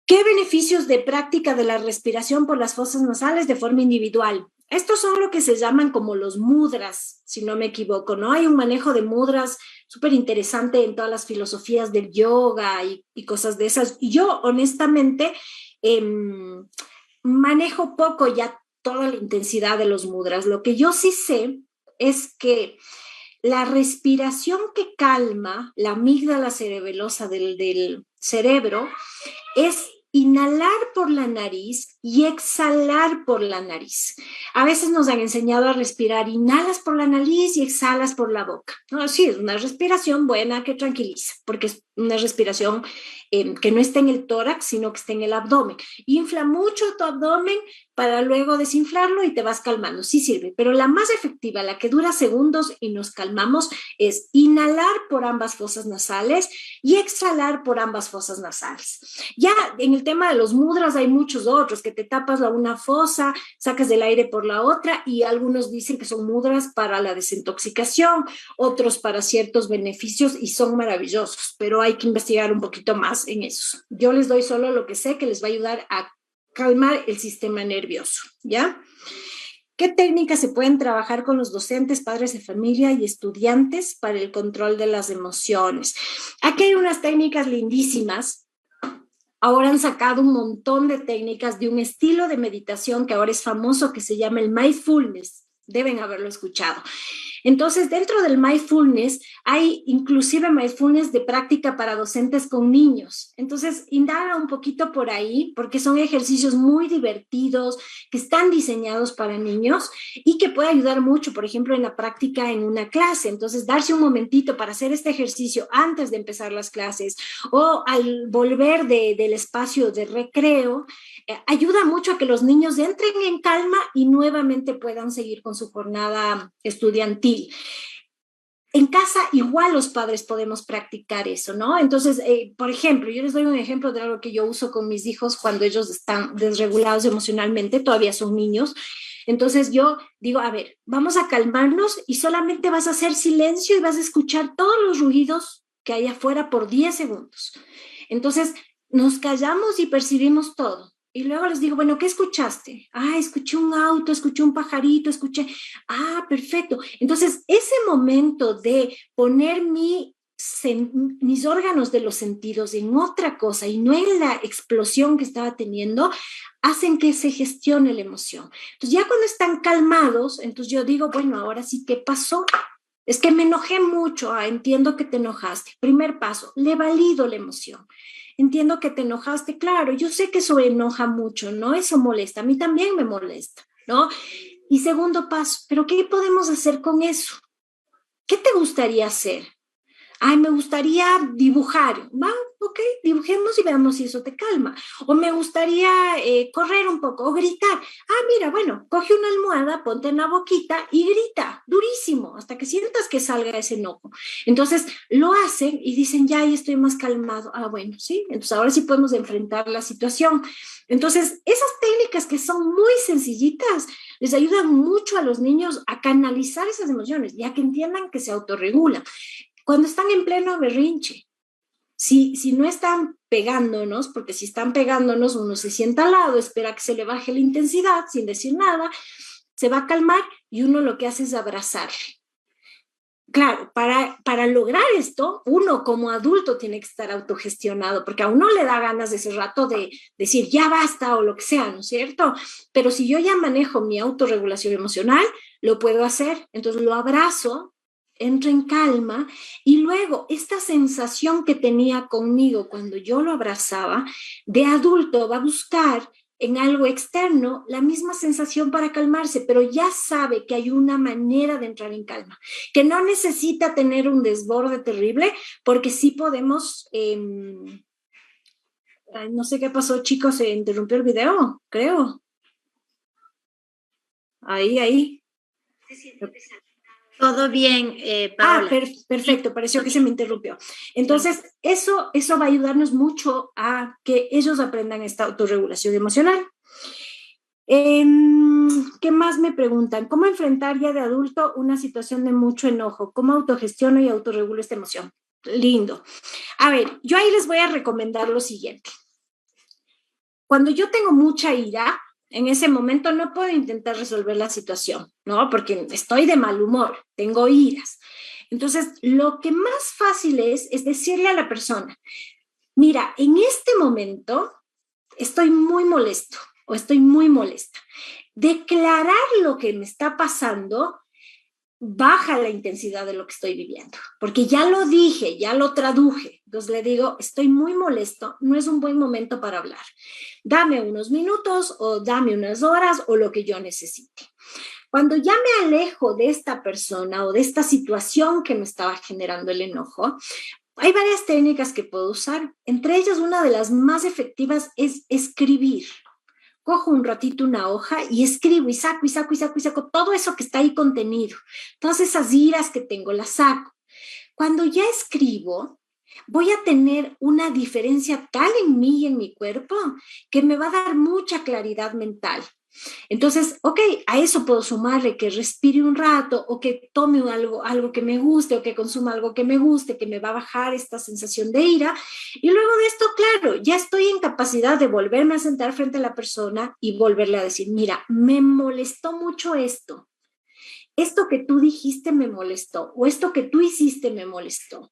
S1: ¿Qué beneficios de práctica de la respiración por las fosas nasales de forma individual? Estos son lo que se llaman como los mudras, si no me equivoco, ¿no? Hay un manejo de mudras súper interesante en todas las filosofías del yoga y cosas de esas. Y yo, honestamente, manejo poco ya toda la intensidad de los mudras. Lo que yo sí sé es que la respiración que calma la amígdala cerebelosa del cerebro es inhalar por la nariz y exhalar por la nariz. A veces nos han enseñado a respirar, inhalas por la nariz y exhalas por la boca. No, sí, es una respiración buena que tranquiliza, porque es una respiración que no esté en el tórax, sino que esté en el abdomen. Infla mucho tu abdomen para luego desinflarlo y te vas calmando. Sí sirve, pero la más efectiva, la que dura segundos y nos calmamos, es inhalar por ambas fosas nasales y exhalar por ambas fosas nasales. Ya en el tema de los mudras hay muchos otros, que te tapas la una fosa, sacas el aire por la otra, y algunos dicen que son mudras para la desintoxicación, otros para ciertos beneficios, y son maravillosos, pero hay que investigar un poquito más en eso. Yo les doy solo lo que sé que les va a ayudar a calmar el sistema nervioso, ¿ya? ¿Qué técnicas se pueden trabajar con los docentes, padres de familia y estudiantes para el control de las emociones? Aquí hay unas técnicas lindísimas. Ahora han sacado un montón de técnicas de un estilo de meditación que ahora es famoso, que se llama el mindfulness. Deben haberlo escuchado. Entonces, dentro del mindfulness hay inclusive mindfulness de práctica para docentes con niños. Entonces, indaga un poquito por ahí, porque son ejercicios muy divertidos, que están diseñados para niños y que puede ayudar mucho, por ejemplo, en la práctica en una clase. Entonces, darse un momentito para hacer este ejercicio antes de empezar las clases o al volver del espacio de recreo, ayuda mucho a que los niños entren en calma y nuevamente puedan seguir con su jornada estudiantil. En casa igual los padres podemos practicar eso, ¿no? Entonces, por ejemplo, yo les doy un ejemplo de algo que yo uso con mis hijos cuando ellos están desregulados emocionalmente, todavía son niños. Entonces yo digo, a ver, vamos a calmarnos y solamente vas a hacer silencio y vas a escuchar todos los ruidos que hay afuera por 10 segundos. Entonces nos callamos y percibimos todo. Y luego les digo, bueno, ¿qué escuchaste? Ah, escuché un auto, escuché un pajarito, escuché... Ah, perfecto. Entonces, ese momento de poner mis órganos de los sentidos en otra cosa y no en la explosión que estaba teniendo, hacen que se gestione la emoción. Entonces, ya cuando están calmados, entonces yo digo, bueno, ahora sí, ¿qué pasó? Es que me enojé mucho. Ah, entiendo que te enojaste. Primer paso, le valido la emoción. Entiendo que te enojaste, claro, yo sé que eso enoja mucho, ¿no? Eso molesta, a mí también me molesta, ¿no? Y segundo paso, ¿pero qué podemos hacer con eso? ¿Qué te gustaría hacer? Ay, me gustaría dibujar. Va, ok, dibujemos y veamos si eso te calma. O me gustaría correr un poco o gritar. Ah, mira, bueno, coge una almohada, ponte en la boquita y grita durísimo hasta que sientas que salga ese enojo. Entonces lo hacen y dicen, ya estoy más calmado. Ah, bueno, sí, entonces ahora sí podemos enfrentar la situación. Entonces, esas técnicas que son muy sencillitas les ayudan mucho a los niños a canalizar esas emociones, ya que entiendan que se autorregulan. Cuando están en pleno berrinche, si no están pegándonos, porque si están pegándonos, uno se sienta al lado, espera que se le baje la intensidad sin decir nada, se va a calmar y uno lo que hace es abrazarle. Claro, para lograr esto, uno como adulto tiene que estar autogestionado, porque a uno le da ganas de ese rato de decir, ya basta o lo que sea, ¿no es cierto? Pero si yo ya manejo mi autorregulación emocional, lo puedo hacer, entonces lo abrazo, entro en calma y luego esta sensación que tenía conmigo cuando yo lo abrazaba, de adulto va a buscar en algo externo la misma sensación para calmarse, pero ya sabe que hay una manera de entrar en calma, que no necesita tener un desborde terrible, porque sí podemos, no sé qué pasó, chicos, se interrumpió el video, creo. Ahí.
S2: Todo bien, Paola.
S1: Perfecto, pareció que se me interrumpió. Entonces, eso va a ayudarnos mucho a que ellos aprendan esta autorregulación emocional. ¿Qué más me preguntan? ¿Cómo enfrentar ya de adulto una situación de mucho enojo? ¿Cómo autogestiono y autorregulo esta emoción? Lindo. A ver, yo ahí les voy a recomendar lo siguiente. Cuando yo tengo mucha ira, en ese momento no puedo intentar resolver la situación, ¿no? Porque estoy de mal humor, tengo iras. Entonces, lo que más fácil es decirle a la persona, mira, en este momento estoy muy molesto o estoy muy molesta. Declarar lo que me está pasando baja la intensidad de lo que estoy viviendo, porque ya lo dije, ya lo traduje. Entonces le digo, estoy muy molesto, no es un buen momento para hablar. Dame unos minutos o dame unas horas o lo que yo necesite. Cuando ya me alejo de esta persona o de esta situación que me estaba generando el enojo, Hay varias técnicas que puedo usar. Entre ellas, una de las más efectivas es escribir. Cojo un ratito una hoja y escribo y saco y saco y saco y saco todo eso que está ahí contenido. Todas esas iras que tengo, las saco. Cuando ya escribo, voy a tener una diferencia tal en mí y en mi cuerpo que me va a dar mucha claridad mental. Entonces, ok, a eso puedo sumarle que respire un rato o que tome algo que me guste o que consuma algo que me guste, que me va a bajar esta sensación de ira. Y luego de esto, claro, ya estoy en capacidad de volverme a sentar frente a la persona y volverle a decir, mira, me molestó mucho esto. Esto que tú dijiste me molestó o esto que tú hiciste me molestó.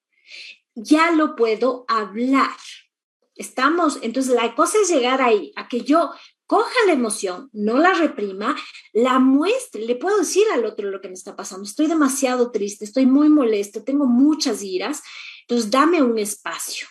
S1: Ya lo puedo hablar. ¿Estamos? Entonces la cosa es llegar ahí, a que yo coja la emoción, no la reprima, la muestre, le puedo decir al otro lo que me está pasando, estoy demasiado triste, estoy muy molesto, tengo muchas iras, entonces dame un espacio.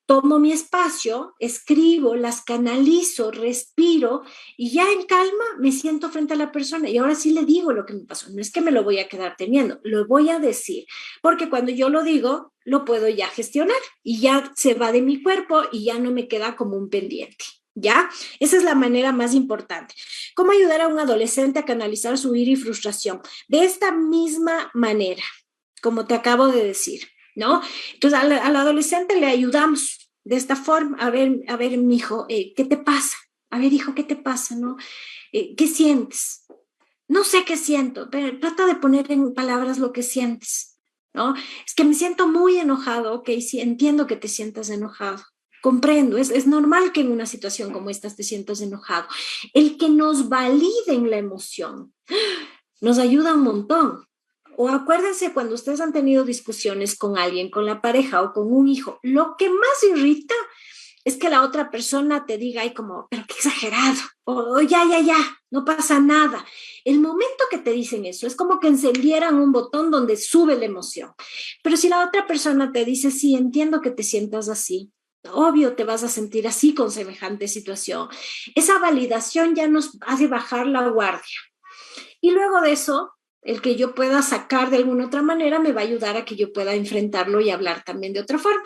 S1: Tomo mi espacio, escribo, las canalizo, respiro y ya en calma me siento frente a la persona y ahora sí le digo lo que me pasó. No es que me lo voy a quedar teniendo, lo voy a decir, porque cuando yo lo digo, lo puedo ya gestionar y ya se va de mi cuerpo y ya no me queda como un pendiente. ¿Ya? Esa es la manera más importante. ¿Cómo ayudar a un adolescente a canalizar su ira y frustración? De esta misma manera, como te acabo de decir. ¿No? Entonces al adolescente le ayudamos de esta forma, a ver, mi hijo, ¿qué te pasa? A ver, hijo, ¿qué te pasa? ¿No? ¿Qué sientes? No sé qué siento, pero trata de poner en palabras lo que sientes, ¿no? Es que me siento muy enojado, ok, sí, entiendo que te sientas enojado. Comprendo, es normal que en una situación como esta te sientas enojado. El que nos validen la emoción nos ayuda un montón. O acuérdense cuando ustedes han tenido discusiones con alguien, con la pareja o con un hijo, lo que más irrita es que la otra persona te diga ahí como, pero qué exagerado, o ya, no pasa nada. El momento que te dicen eso es como que encendieran un botón donde sube la emoción. Pero si la otra persona te dice, sí, entiendo que te sientas así, obvio te vas a sentir así con semejante situación, esa validación ya nos hace bajar la guardia. Y luego de eso, el que yo pueda sacar de alguna otra manera me va a ayudar a que yo pueda enfrentarlo y hablar también de otra forma.